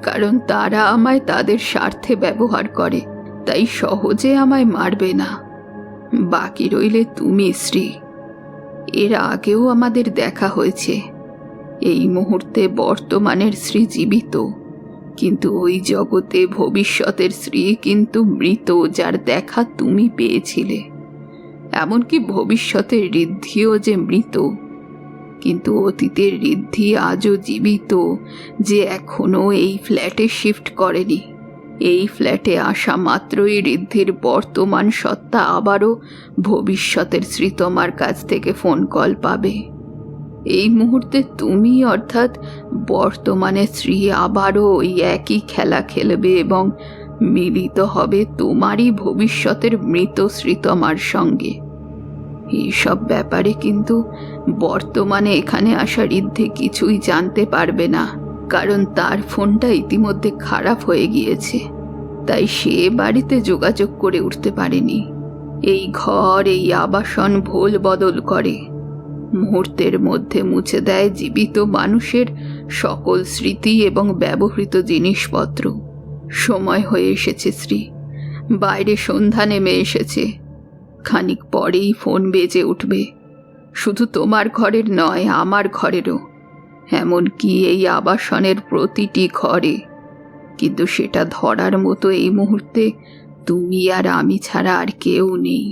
কারণ তারা আমায় তাদের স্বার্থে ব্যবহার করে, তাই সহজে আমায় মারবে না। বাকি রইলে তুমি, শ্রী। এর আগেও আমাদের দেখা হয়েছে। এই মুহূর্তে বর্তমানের শ্রী জীবিত, কিন্তু ওই জগতে ভবিষ্যতের শ্রী কিন্তু মৃত, যার দেখা তুমি পেয়েছিলে। এমনকি ভবিষ্যতের ঋদ্ধিও যে মৃত, কিন্তু অতীতের ঋদ্ধি আজও জীবিত, যে এখনো এই ফ্ল্যাটে শিফট করেনি। এই ফ্ল্যাটে আসা মাত্রই ঋদ্ধির বর্তমান সত্তা আবারও ভবিষ্যতের শ্রীতমার কাছ থেকে ফোন কল পাবে। এই মুহূর্তে তুমি, অর্থাৎ বর্তমানে শ্রী, আবারও ওই একই খেলা খেলবে এবং মিলিত হবে তোমারই ভবিষ্যতের মৃত শ্রীতমার সঙ্গে। এইসব ব্যাপারে কিন্তু বর্তমানে এখানে আসা ঋদ্ধি কিছুই জানতে পারবে না, কারণ তার ফোনটা ইতিমধ্যে খারাপ হয়ে গিয়েছে। তাই সে বাড়িতে যোগাযোগ করে উঠতে পারেনি। এই ঘর, এই আবাসন ভোল বদল করে, মুহূর্তের মধ্যে মুছে দেয় জীবিত মানুষের সকল স্মৃতি এবং ব্যবহৃত জিনিসপত্র। সময় হয়ে এসেছে শ্রী, বাইরে সন্ধ্যা নেমে এসেছে। খানিক পরেই ফোন বেজে উঠবে, শুধু তোমার ঘরের নয়, আমার ঘরেরও, এমনকি এই আবাসনের প্রতিটি ঘরে। কিন্তু সেটা ধরার মতো এই মুহূর্তে তুমি আর আমি ছাড়া আর কেউ নেই।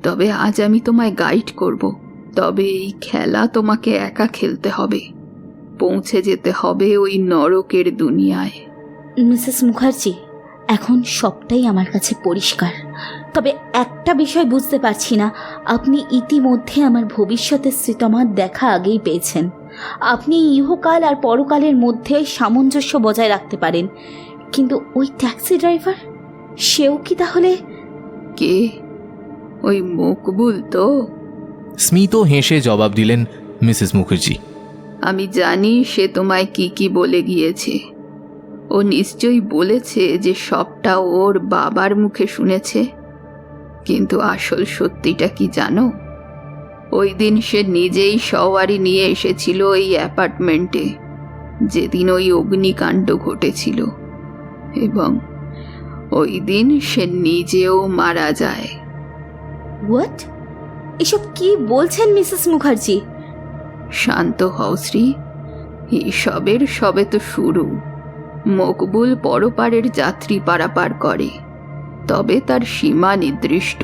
তবে আজ আমি তোমায় গাইড করব। তবে এই খেলা তোমাকে একা খেলতে হবে। পৌঁছে যেতে হবে ওই নরকের দুনিয়ায়। মিসেস মুখার্জি, এখন সবটাই আমার কাছে পরিষ্কার। তবে একটা বিষয় বুঝতে পারছি না, আপনি ইতিমধ্যে আমার ভবিষ্যতের শ্রীতমার দেখা আগেই পেয়েছেন। আপনি ইহকাল আর পরকালের মধ্যে সামঞ্জস্য বজায় রাখতে পারেন, কিন্তু ওই ট্যাক্সি ড্রাইভার, সেও কি তাহলে? কে? ওই মকবুল তো? স্মিত হেসে জবাব দিলেন মিসেস মুখার্জি। আমি জানি সে তোমায় কি কি বলে গিয়েছে। ও নিশ্চয়ই বলেছে যে সবটা ওর বাবার মুখে শুনেছে, কিন্তু আসল সত্যিটা কি জানো? ওই দিন সে নিজেই সওয়ারি নিয়ে এসেছিল এই অ্যাপার্টমেন্টে যেদিন ওই অগ্নিকাণ্ড ঘটেছিল, এবং ওই দিন সে নিজেও মারা যায়। হোয়াট? এসব কি বলছেন মিসেস মুখার্জি? শান্ত হও শ্রী, এসবের সবে তো শুরু। মকবুল পরপারের যাত্রী পারাপার করে, তবে তার সীমা নির্দিষ্ট।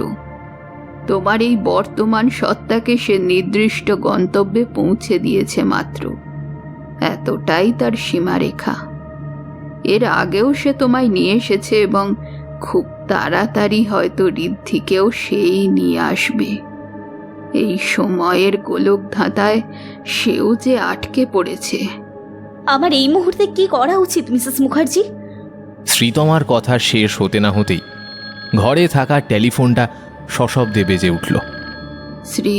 তোমার এই বর্তমান সত্তাকে সে নির্দিষ্ট গন্তব্যে পৌঁছে দিয়েছে মাত্র, এতটাই তার সীমারেখা। এর আগেও সে তোমায় নিয়ে এসেছে এবং খুব তাড়াতাড়ি হয়তো ঋদ্ধিকেও সেই নিয়ে আসবে। এই সময়ের গোলক ধাঁধায় সেও যে আটকে পড়েছে। আমার এই মুহূর্তে কি করা উচিত মিসেস মুখার্জি? শ্রীতমার কথা শেষ হতে না হতেই ঘরে থাকা টেলিফোনটা সশব্দে বেজে উঠল। শ্রী,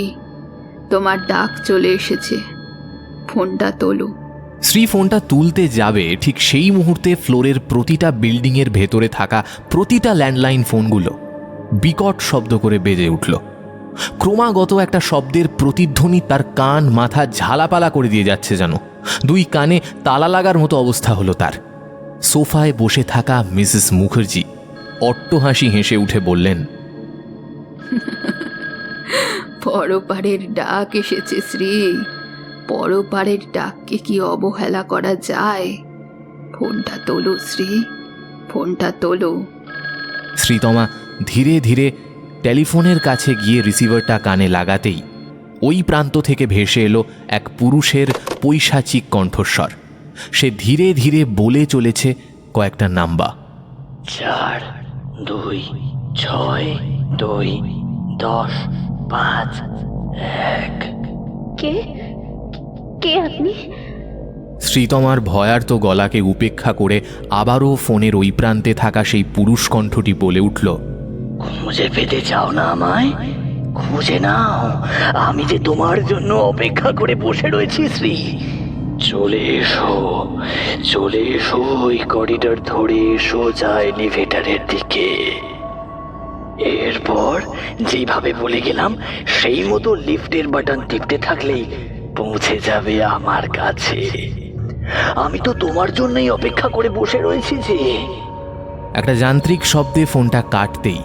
তোমার ডাক চলে এসেছে, ফোনটা তোলো। শ্রী ফোনটা তুলতে যাবে, ঠিক সেই মুহূর্তে ফ্লোরের প্রতিটা বিল্ডিংয়ের ভেতরে থাকা প্রতিটা ল্যান্ডলাইন ফোনগুলো বিকট শব্দ করে বেজে উঠল। ক্রমাগত একটা শব্দের প্রতিধ্বনি তার কান মাথা ঝালাপালা করে দিয়ে যাচ্ছে, যেন দুই কানে তালা লাগার মতো অবস্থা হলো তার। সোফায় বসে থাকা মিসেস মুখার্জি অট্টহাসি হেসে উঠে বললেন, পরপারের ডাক এসেছে শ্রী, পরপারের ডাককে কি অবহেলা করা যায়? ফোনটা তোলো শ্রী, ফোনটা তোলো। শ্রীতমা ধীরে ধীরে টেলিফোনের কাছে গিয়ে রিসিভারটা কানে লাগাতেই ওই প্রান্ত থেকে ভেসে এলো এক পুরুষের পৈশাচিক কণ্ঠস্বর। সে ধীরে ধীরে বলে চলেছে কয়েকটা নাম্বার। 4 2 6 2 10 5 1। কে? কে আপনি? শ্রীতমার ভয়ার্ত গলাকে উপেক্ষা করে আবারও ফোনের ওই প্রান্তে থাকা সেই পুরুষ কণ্ঠটি বলে উঠল, খুঁজে পেতে চাও না আমায়? খুঁজে নাও, আমি যে তোমার জন্য অপেক্ষা করে বসে রয়েছি শ্রী। চলে এসো, চলে এসো ওই করিডর ধরে সোজা এলিভেটরের দিকে। এরপর যেভাবে বলে গেলাম সেই মতো লিফটের বাটন টিপতে থাকলেই পৌঁছে যাবে আমার কাছে। আমি তো তোমার জন্যই অপেক্ষা করে বসে রয়েছি যে। একটা যান্ত্রিক শব্দে ফোনটা কাটতেই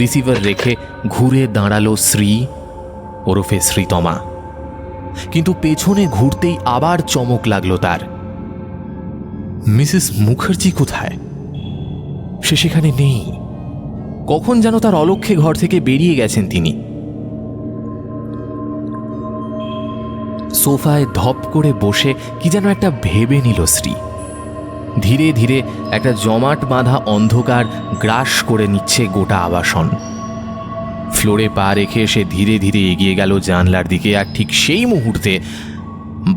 রিসিভার রেখে ঘুরে দাঁড়ালো শ্রী ওরফে শ্রীতমা। কিন্তু পেছনে ঘুরতেই আবার চমক লাগলো তার। মিসেস মুখার্জি কোথায়? সে সেখানে নেই। কখন যেন তার অলক্ষ্যে ঘর থেকে বেরিয়ে গেছেন তিনি। সোফায় ধপ করে বসে কি যেন একটা ভেবে নিল শ্রী। ধীরে ধীরে একটা জমাট বাঁধা অন্ধকার গ্রাস করে নিচ্ছে গোটা আবাসন। ফ্লোরে পা রেখে সে ধীরে ধীরে এগিয়ে গেল জানলার দিকে, আর ঠিক সেই মুহূর্তে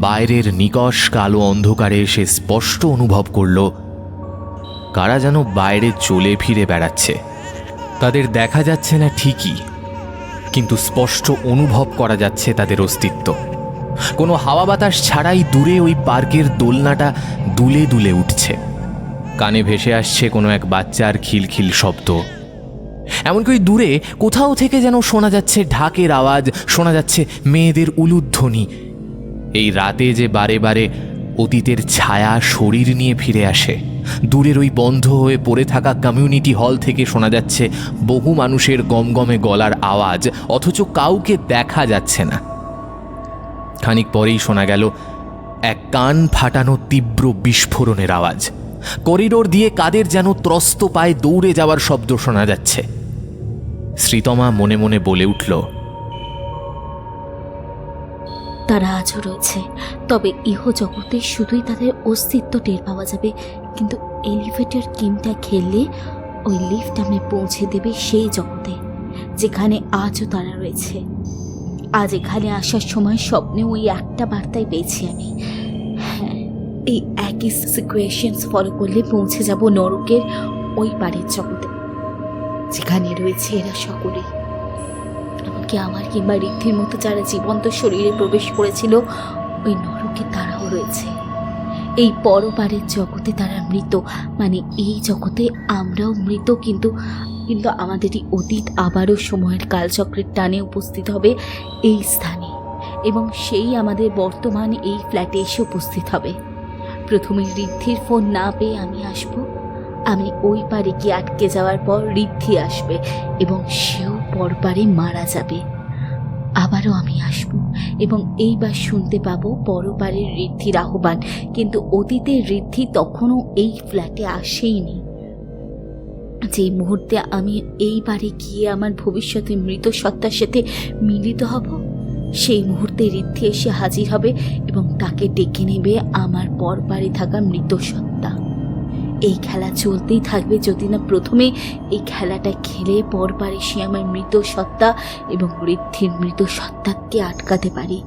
বাইরের নিকষ কালো অন্ধকারে সে স্পষ্ট অনুভব করল কারা যেন বাইরে চলে ফিরে বেড়াচ্ছে। তাদের দেখা যাচ্ছে না ঠিকই, কিন্তু স্পষ্ট অনুভব করা যাচ্ছে তাদের অস্তিত্ব। কোনো হাওয়া বাতাস ছাড়াই দূরে ওই পার্কের দোলনাটা দুলে দুলে উঠছে। কানে ভেসে আসছে কোনো এক বাচ্চার খিলখিল শব্দ। এমনকি ওই দূরে কোথাও থেকে যেন শোনা যাচ্ছে ঢাকের আওয়াজ, শোনা যাচ্ছে মেয়েদের উলুধ্বনি। এই রাতে যে বারে বারে অতীতের ছায়া শরীর নিয়ে ফিরে আসে। দূরের ওই বন্ধ হয়ে পড়ে থাকা কমিউনিটি হল থেকে শোনা যাচ্ছে বহু মানুষের গমগমে গলার আওয়াজ, অথচ কাউকে দেখা যাচ্ছে না। খানিক পরেই শোনা গেল এক কান ফাটানো তীব্র বিস্ফোরণের আওয়াজ। করিডোর দিয়ে কাদের যেন ত্রস্ত পায়ে দৌড়ে যাওয়ার শব্দ শোনা যাচ্ছে। শ্রীতমা মনে মনে বলে উঠল, তারা আজও রয়েছে, তবে ইহজগতে শুধুই তাদের অস্তিত্ব টের পাওয়া যাবে। কিন্তু এলিভেটর গেমটা খেললে ওই লিফট আমি পৌঁছে দেবে সেই জগতে যেখানে আজও তারা রয়েছে। আজ এখানে আসার সময় স্বপ্নে ওই একটা বার্তাই পেয়েছি আমি। হ্যাঁ, এই একই সিচুয়েশনস ফলো করলে পৌঁছে যাব নরকের ওই বাড়ির জগতে, যেখানে রয়েছে এরা সকলেই, এমনকি আমার কিংবা ঋদ্ধির মতো যারা জীবন্ত শরীরে প্রবেশ করেছিল ওই নরকে তারাও রয়েছে। এই পরপারের জগতে তারা মৃত, মানে এই জগতে আমরাও মৃত, কিন্তু আমাদেরই অতীত আবারও সময়ের কালচক্রের টানে উপস্থিত হবে এই স্থানে, এবং সেই আমাদের বর্তমান এই ফ্ল্যাটে এসে উপস্থিত হবে। প্রথমে ঋদ্ধির ফোন না পেয়ে আমি আসব, আমি ওই পারে গিয়ে আটকে যাওয়ার পর ঋদ্ধি আসবে এবং সেও পরপারে মারা যাবে। আবারও আমি আসব এবং এইবার শুনতে পাবো পরপারের ঋদ্ধির আহ্বান, কিন্তু অতীতের ঋদ্ধি তখনও এই ফ্ল্যাটে আসেইনি। যেই মুহূর্তে আমি এই বাড়ি গিয়ে আমার ভবিষ্যতে মৃত সত্তার সাথে মিলিত হব, সেই মুহূর্তে ঋদ্ধি এসে হাজির হবে এবং তাকে ডেকে নেবে আমার পরপারে থাকা মৃত সত্তা। এই খেলা চলতেই থাকবে যদি না প্রথমে এই খেলাটা খেলে পরপারে সে আমার মৃত সত্তা এবং ঋদ্ধির মৃত সত্তাকে আটকাতে পারি,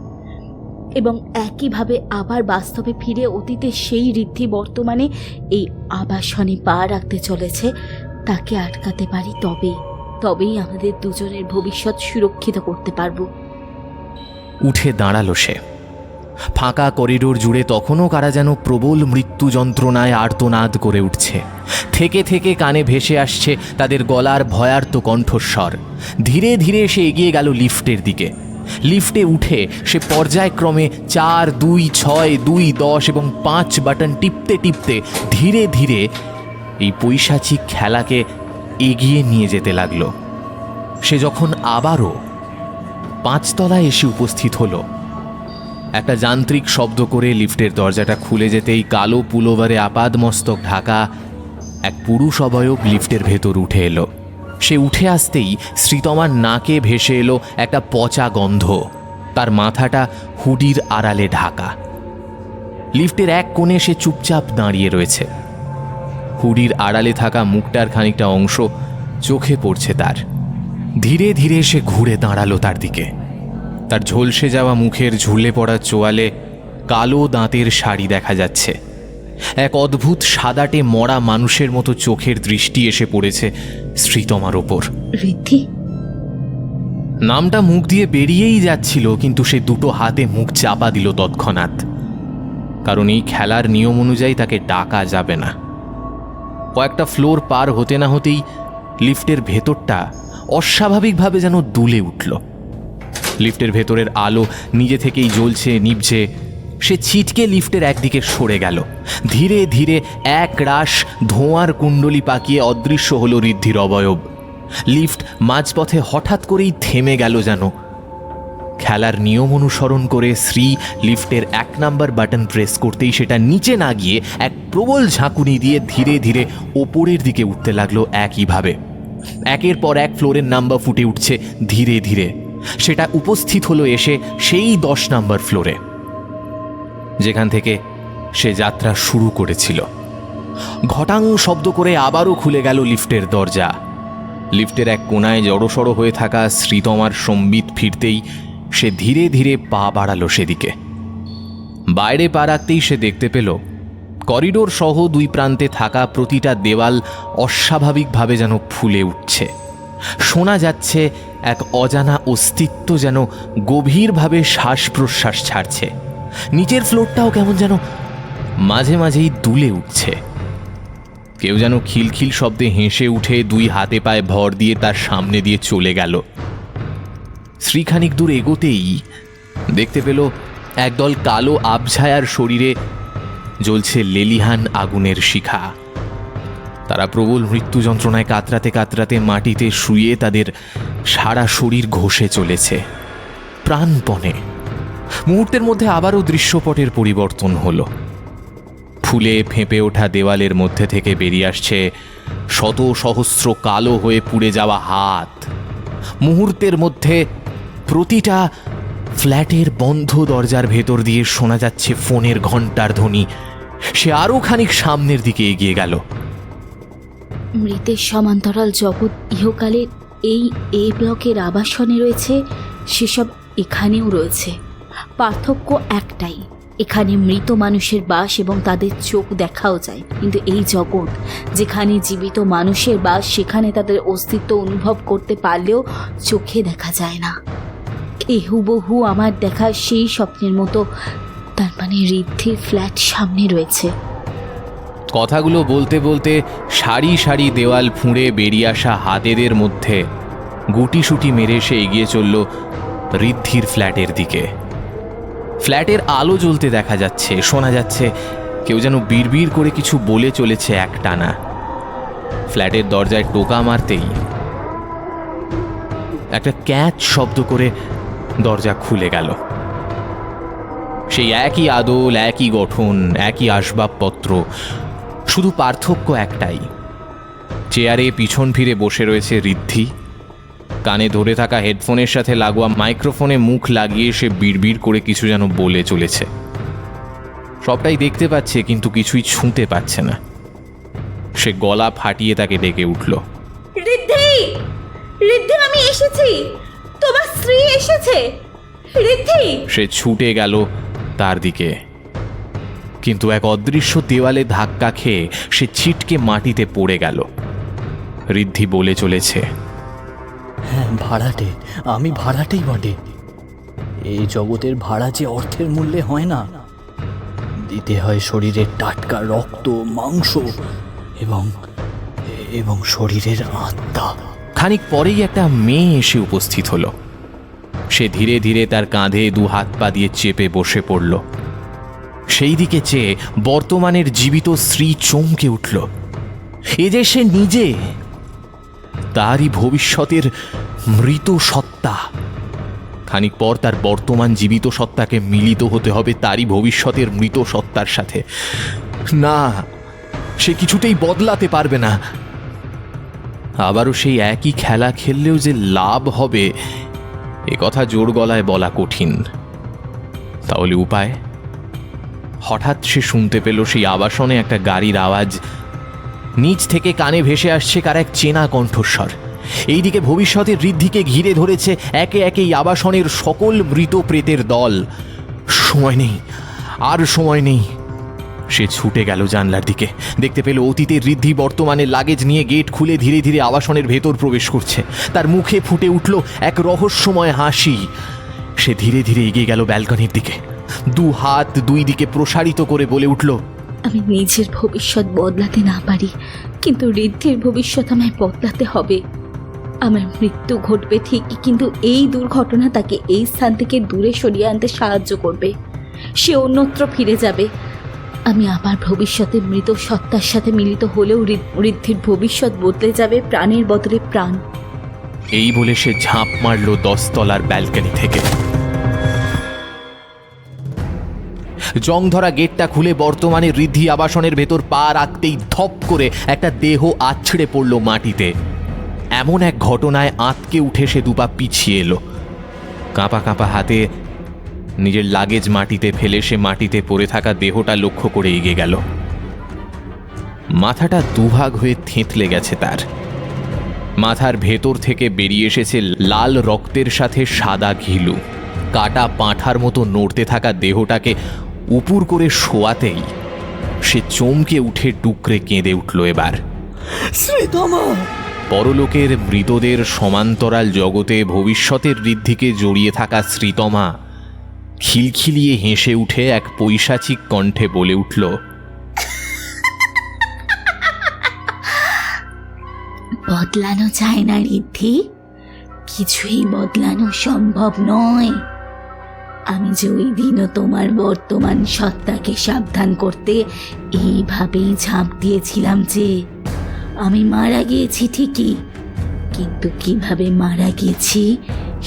এবং একইভাবে আবার বাস্তবে ফিরে অতীতে সেই ঋদ্ধি বর্তমানে এই আবাসনে পা রাখতে চলেছে তাকে আটকাতে পারি। তবেই আমাদের দুজনের ভবিষ্যৎ সুরক্ষিত করতে পারবো। উঠে দাঁড়ালো সে। ফাঁকা করিডোর জুড়ে তখনও কারা যেন প্রবল মৃত্যু যন্ত্রণায় আর্তনাদ করে উঠছে। থেকে থেকে কানে ভেসে আসছে তাদের গলার ভয়ার্ত কণ্ঠস্বর। ধীরে ধীরে সে এগিয়ে গেল লিফটের দিকে। লিফটে উঠে সে পর্যায়ক্রমে 4, 2, 6, 2, 10 এবং 5 বাটন টিপতে টিপতে ধীরে ধীরে এই পৈশাচিক খেলাকে এগিয়ে নিয়ে যেতে লাগলো। সে যখন আবারও 5 তলায় এসে উপস্থিত হলো, একটা যান্ত্রিক শব্দ করে লিফটের দরজাটা খুলে যেতেই কালো পুলোভারে আপাদমস্তক ঢাকা এক পুরুষ অবয়ব লিফটের ভেতর উঠে এলো। সে উঠে আসতেই শ্রীতমার নাকে ভেসে এলো একটা পচা গন্ধ। তার মাথাটা হুডির আড়ালে ঢাকা। লিফটের এক কোণে সে চুপচাপ দাঁড়িয়ে রয়েছে। হুডির আড়ালে থাকা মুখটার খানিকটা অংশ চোখে পড়ছে তার। ধীরে ধীরে সে ঘুরে দাঁড়ালো তার দিকে। তার ঝলসে যাওয়া মুখের ঝুলে পড়া চোয়ালে কালো দাঁতের শাড়ি দেখা যাচ্ছে। এক অদ্ভুত সাদাটে মরা মানুষের মতো চোখের দৃষ্টি এসে পড়েছে শ্রীতমার ওপর। ঋদ্ধি নামটা মুখ দিয়ে বেরিয়েই যাচ্ছিল, কিন্তু সে দুটো হাতে মুখ চাপা দিল তৎক্ষণাৎ, কারণ এই খেলার নিয়ম অনুযায়ী তাকে ডাকা যাবে না। কয়েকটা ফ্লোর পার হতে না হতেই লিফটের ভেতরটা অস্বাভাবিকভাবে যেন দুলে উঠল। লিফটের ভেতরের আলো নিজে থেকেই জ্বলছে নিভছে। সে ছিটকে লিফটের একদিকে সরে গেল। ধীরে ধীরে এক রাশ ধোঁয়ার কুণ্ডলি পাকিয়ে অদৃশ্য হল ঋদ্ধির অবয়ব। লিফট মাঝপথে হঠাৎ করেই থেমে গেল যেন। খেলার নিয়ম অনুসরণ করে শ্রী লিফটের 1 নাম্বার বাটন প্রেস করতেই সেটা নিচে না গিয়ে এক প্রবল ঝাঁকুনি দিয়ে ধীরে ধীরে ওপরের দিকে উঠতে লাগলো। একইভাবে একের পর এক ফ্লোরের নাম্বার ফুটে উঠছে ধীরে ধীরে। সেটা উপস্থিত হলো এসে সেই 10 নাম্বার ফ্লোরে, যেখান থেকে সে যাত্রা শুরু করেছিল। ঘটাং শব্দ করে আবারও খুলে গেল লিফটের দরজা। লিফটের এক কোণায় জড়সড় হয়ে থাকা শ্রীতমার সম্বিত ফিরতেই সে ধীরে ধীরে পা বাড়ালো সেদিকে। বাইরে পা রাখতেই সে দেখতে পেল করিডোর সহ 2 প্রান্তে থাকা প্রতিটা দেওয়াল অস্বাভাবিকভাবে যেন ফুলে উঠছে। শোনা যাচ্ছে এক অজানা অস্তিত্ব যেন গভীরভাবে শ্বাস প্রশ্বাস ছাড়ছে। নিচের ফ্লোরটাও কেমন যেন মাঝে মাঝেই দুলে উঠছে। কেউ যেন খিলখিল শব্দে হেসে উঠে 2 হাতে পায়ে ভর দিয়ে তার সামনে দিয়ে চলে গেল। শ্রীখানিক দূর এগোতেই দেখতে পেল একদল কালো আবছায়ার শরীরে জ্বলছে লেলিহান আগুনের শিখা। তারা প্রবল মৃত্যু যন্ত্রণায় কাতরাতে কাতরাতে মাটিতে শুয়ে তাদের সারা শরীর ঘষে চলেছে প্রাণপণে। মুহূর্তের মধ্যে আবারও দৃশ্যপটের পরিবর্তন হলো। ফুলে ফেঁপে ওঠা দেওয়ালের মধ্যে থেকে বেরিয়ে আসছে শত সহস্র কালো হয়ে পুড়ে যাওয়া হাত। মুহূর্তের মধ্যে প্রতিটা ফ্ল্যাটের বন্ধ দরজার ভেতর দিয়ে শোনা যাচ্ছে ফোনের ঘণ্টার ধ্বনি। সে আরও খানিক সামনের দিকে এগিয়ে গেল। মৃতের সমান্তরাল জগৎ ইহকালের এই এ ব্লকের আবাসনে রয়েছে সেসব এখানেও রয়েছে। পার্থক্য একটাই, এখানে মৃত মানুষের বাস এবং তাদের চোখ দেখাও যায়, কিন্তু এই জগৎ যেখানে জীবিত মানুষের বাস, সেখানে তাদের অস্তিত্ব অনুভব করতে পারলেও চোখে দেখা যায় না। এই হুবহু আমার দেখা সেই স্বপ্নের মতো। তার মানে ঋদ্ধির ফ্ল্যাট সামনে রয়েছে। কথাগুলো বলতে বলতে সারি সারি দেওয়াল ফুঁড়ে বেরিয়ে আসা হাতেদের মধ্যে গুটিসুটি মেরে সে এগিয়ে চলল ঋদ্ধির ফ্ল্যাটের দিকে। ফ্ল্যাটের আলো জ্বলতে দেখা যাচ্ছে, শোনা যাচ্ছে কেউ যেন বিড়বিড় করে কিছু বলে চলেছে একটানা। ফ্ল্যাটের দরজায় টোকা মারতেই একটা ক্যাচ শব্দ করে দরজা খুলে গেল। সেই একই আদল, একই গঠন, একই আসবাবপত্র, শুধু পার্থক্য একটাই, চেয়ারে পিছন ফিরে বসে রয়েছে ঋদ্ধি। কানে ধরে থাকা হেডফোনের সাথে লাগোয়া মাইক্রোফোনে মুখ লাগিয়ে সে বিড়বিড় করে কিছু যেন বলে চলেছে। সবটাই দেখতে পাচ্ছে কিন্তু কিছুই ছুঁতে পাচ্ছে না। সে গলা ফাটিয়ে তাকে ডেকে উঠল। ঋদ্ধি, ঋদ্ধি, আমি এসেছি, তোমার স্ত্রী এসেছে। ঋদ্ধি! সে ছুটে গেল তার দিকে, কিন্তু এক অদৃশ্য দেওয়ালে ধাক্কা খেয়ে সে ছিটকে মাটিতে পড়ে গেল। ঋদ্ধি বলে চলেছে, হ্যাঁ, ভাড়াটে, আমি ভাড়াটেই বটে। এই জগতের ভাড়া যে অর্থের মূল্যে হয় না, দিতে হয় শরীরের টাটকা রক্ত, মাংস এবং এবং শরীরের আত্মা। খানিক পরেই একটা মেয়ে এসে উপস্থিত হলো। সে ধীরে ধীরে তার কাঁধে দু হাত পা দিয়ে চেপে বসে পড়ল। সেই দিকে চেয়ে বর্তমানের জীবিত স্ত্রী চমকে উঠল। এ যে সে নিজে, তারই ভবিষ্যতের মৃত সত্তা। খানিক পর তার বর্তমান জীবিত সত্তাকে মিলিত হতে হবে তারই ভবিষ্যতের মৃত সত্তার সাথে। না, সে কিছুতেই বদলাতে পারবে না। আবারও সেই একই খেলা খেললেও যে লাভ হবে, এ কথা জোর গলায় বলা কঠিন। তাহলে উপায়? হঠাৎ সে শুনতে পেল সেই আবাসনে একটা গাড়ির আওয়াজ। নিচ থেকে কানে ভেসে আসছে কার এক চেনা কণ্ঠস্বর। এইদিকে ভবিষ্যতের ঋদ্ধিকে ঘিরে ধরেছে একে একে এই আবাসনের সকল মৃত প্রেতের দল। সময় নেই, আর সময় নেই। সে ছুটে গেল জানলার দিকে। দেখতে পেল অতীতের ঋদ্ধি বর্তমানে লাগেজ নিয়ে গেট খুলে ধীরে ধীরে আবাসনের ভেতর প্রবেশ করছে। তার মুখে ফুটে উঠল এক রহস্যময় হাসি। সে ধীরে ধীরে এগিয়ে গেল ব্যালকনির দিকে, দু হাত দুই দিকে প্রসারিত করে বলে উঠল, আমি নিজের ভবিষ্যৎ বদলাতে না পারি, কিন্তু ঋদ্ধির ভবিষ্যৎ আমায় বদলাতে হবে। আমার মৃত্যু ঘটবে ঠিকই, কিন্তু এই দুর্ঘটনা তাকে এই স্থান থেকে দূরে সরিয়ে আনতে সাহায্য করবে। সে অন্যত্র ফিরে যাবে। আমি আবার ভবিষ্যতে মৃত সত্তার সাথে মিলিত হলেও ঋদ্ধির ভবিষ্যৎ বদলে যাবে, প্রাণের বদলে প্রাণ। এই বলে সে ঝাঁপ মারল 10 তলার ব্যালকনি থেকে। জং ধরা গেটটা খুলে বর্তমানে ঋদ্ধি আবাসনের ভেতর পা রাখতেই ধপ করে একটা দেহ আছড়ে পড়ল মাটিতে। এমন এক ঘটনায় আঁতকে উঠে সে দুপা পিছিয়ে এলো। কাঁপা কাঁপা হাতে নিজের লাগেজ মাটিতে ফেলে সে মাটিতে পড়ে থাকা দেহটা লক্ষ্য করে এগিয়ে গেল। মাথাটা দুভাগ হয়ে থেঁতলে গেছে তার। মাথার ভেতর থেকে বেরিয়ে এসেছে লাল রক্তের সাথে সাদা ঘিলু। কাটা পাঁঠার মতো নড়তে থাকা দেহটাকে উপুর করে শোয়াতেই সে চমকে উঠে ডুকরে কেঁদে উঠল। এবার শ্রীতমা! পরলোকের মৃতদের সমান্তরাল জগতে ভবিষ্যতের ঋদ্ধিকে জড়িয়ে থাকা শ্রীতমা খিলখিলিয়ে হেসে উঠে এক পৈশাচিক কণ্ঠে বলে উঠল, বদলানো যায় না ঋদ্ধি, কিছুই বদলানো সম্ভব নয়। আমি যে ওই দিনও তোমার বর্তমান সত্তাকে সাবধান করতে এইভাবেই ঝাঁপ দিয়েছিলাম যে আমি মারা গিয়েছি ঠিকই, কিন্তু কিভাবে মারা গেছি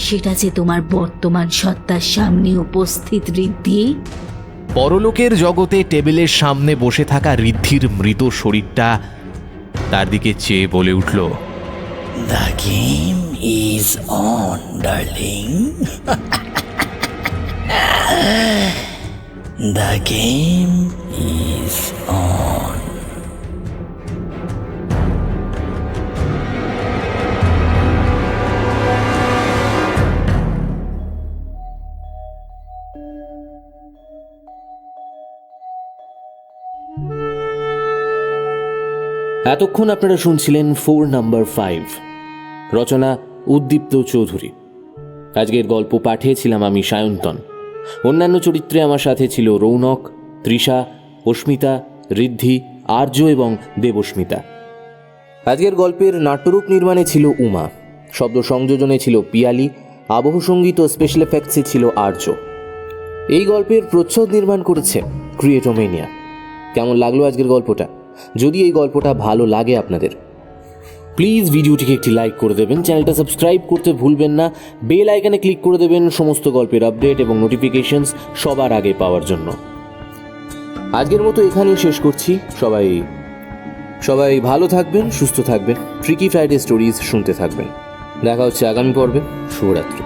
সেটা যে তোমার বর্তমান সত্তার সামনে উপস্থিত ঋদ্ধি। পরলোকের জগতে টেবিলের সামনে বসে থাকা ঋদ্ধির মৃত শরীরটা তার দিকে চেয়ে বলে উঠল, the game is on darling, the game is on. এতক্ষণ আপনারা শুনছিলেন 4 নাম্বার 5, রচনা উদ্দীপ্ত চৌধুরী। আজকের গল্প পাঠিয়েছিলাম আমি সায়ন্তন। অন্যান্য চরিত্রে আমার সাথে ছিল রৌনক, তৃষা, অস্মিতা, ঋদ্ধি, আর্য এবং দেবস্মিতা। আজকের গল্পের নাট্যরূপ নির্মাণে ছিল উমা, শব্দ সংযোজনে ছিল পিয়ালি, আবহ সঙ্গীত ও স্পেশাল এফেক্টসে ছিল আর্য। এই গল্পের প্রচ্ছদ নির্মাণ করেছে ক্রিয়েটোমেনিয়া। কেমন লাগলো আজকের গল্পটা? যদি এই গল্পটা ভালো লাগে আপনাদের, প্লিজ ভিডিওটিকে একটি লাইক করে দেবেন, চ্যানেলটা সাবস্ক্রাইব করতে ভুলবেন না, বেল আইকনে ক্লিক করে দেবেন সমস্ত গল্পের আপডেট এবং নোটিফিকেশনস সবার আগে পাওয়ার জন্য। আজকের মতো এখানেই শেষ করছি। সবাই ভালো থাকবেন, সুস্থ থাকবেন, ট্রিকি ফ্রাইডে স্টোরিজ শুনতে থাকবেন। দেখা হচ্ছে আগামী পর্বে। শুভরাত্রি।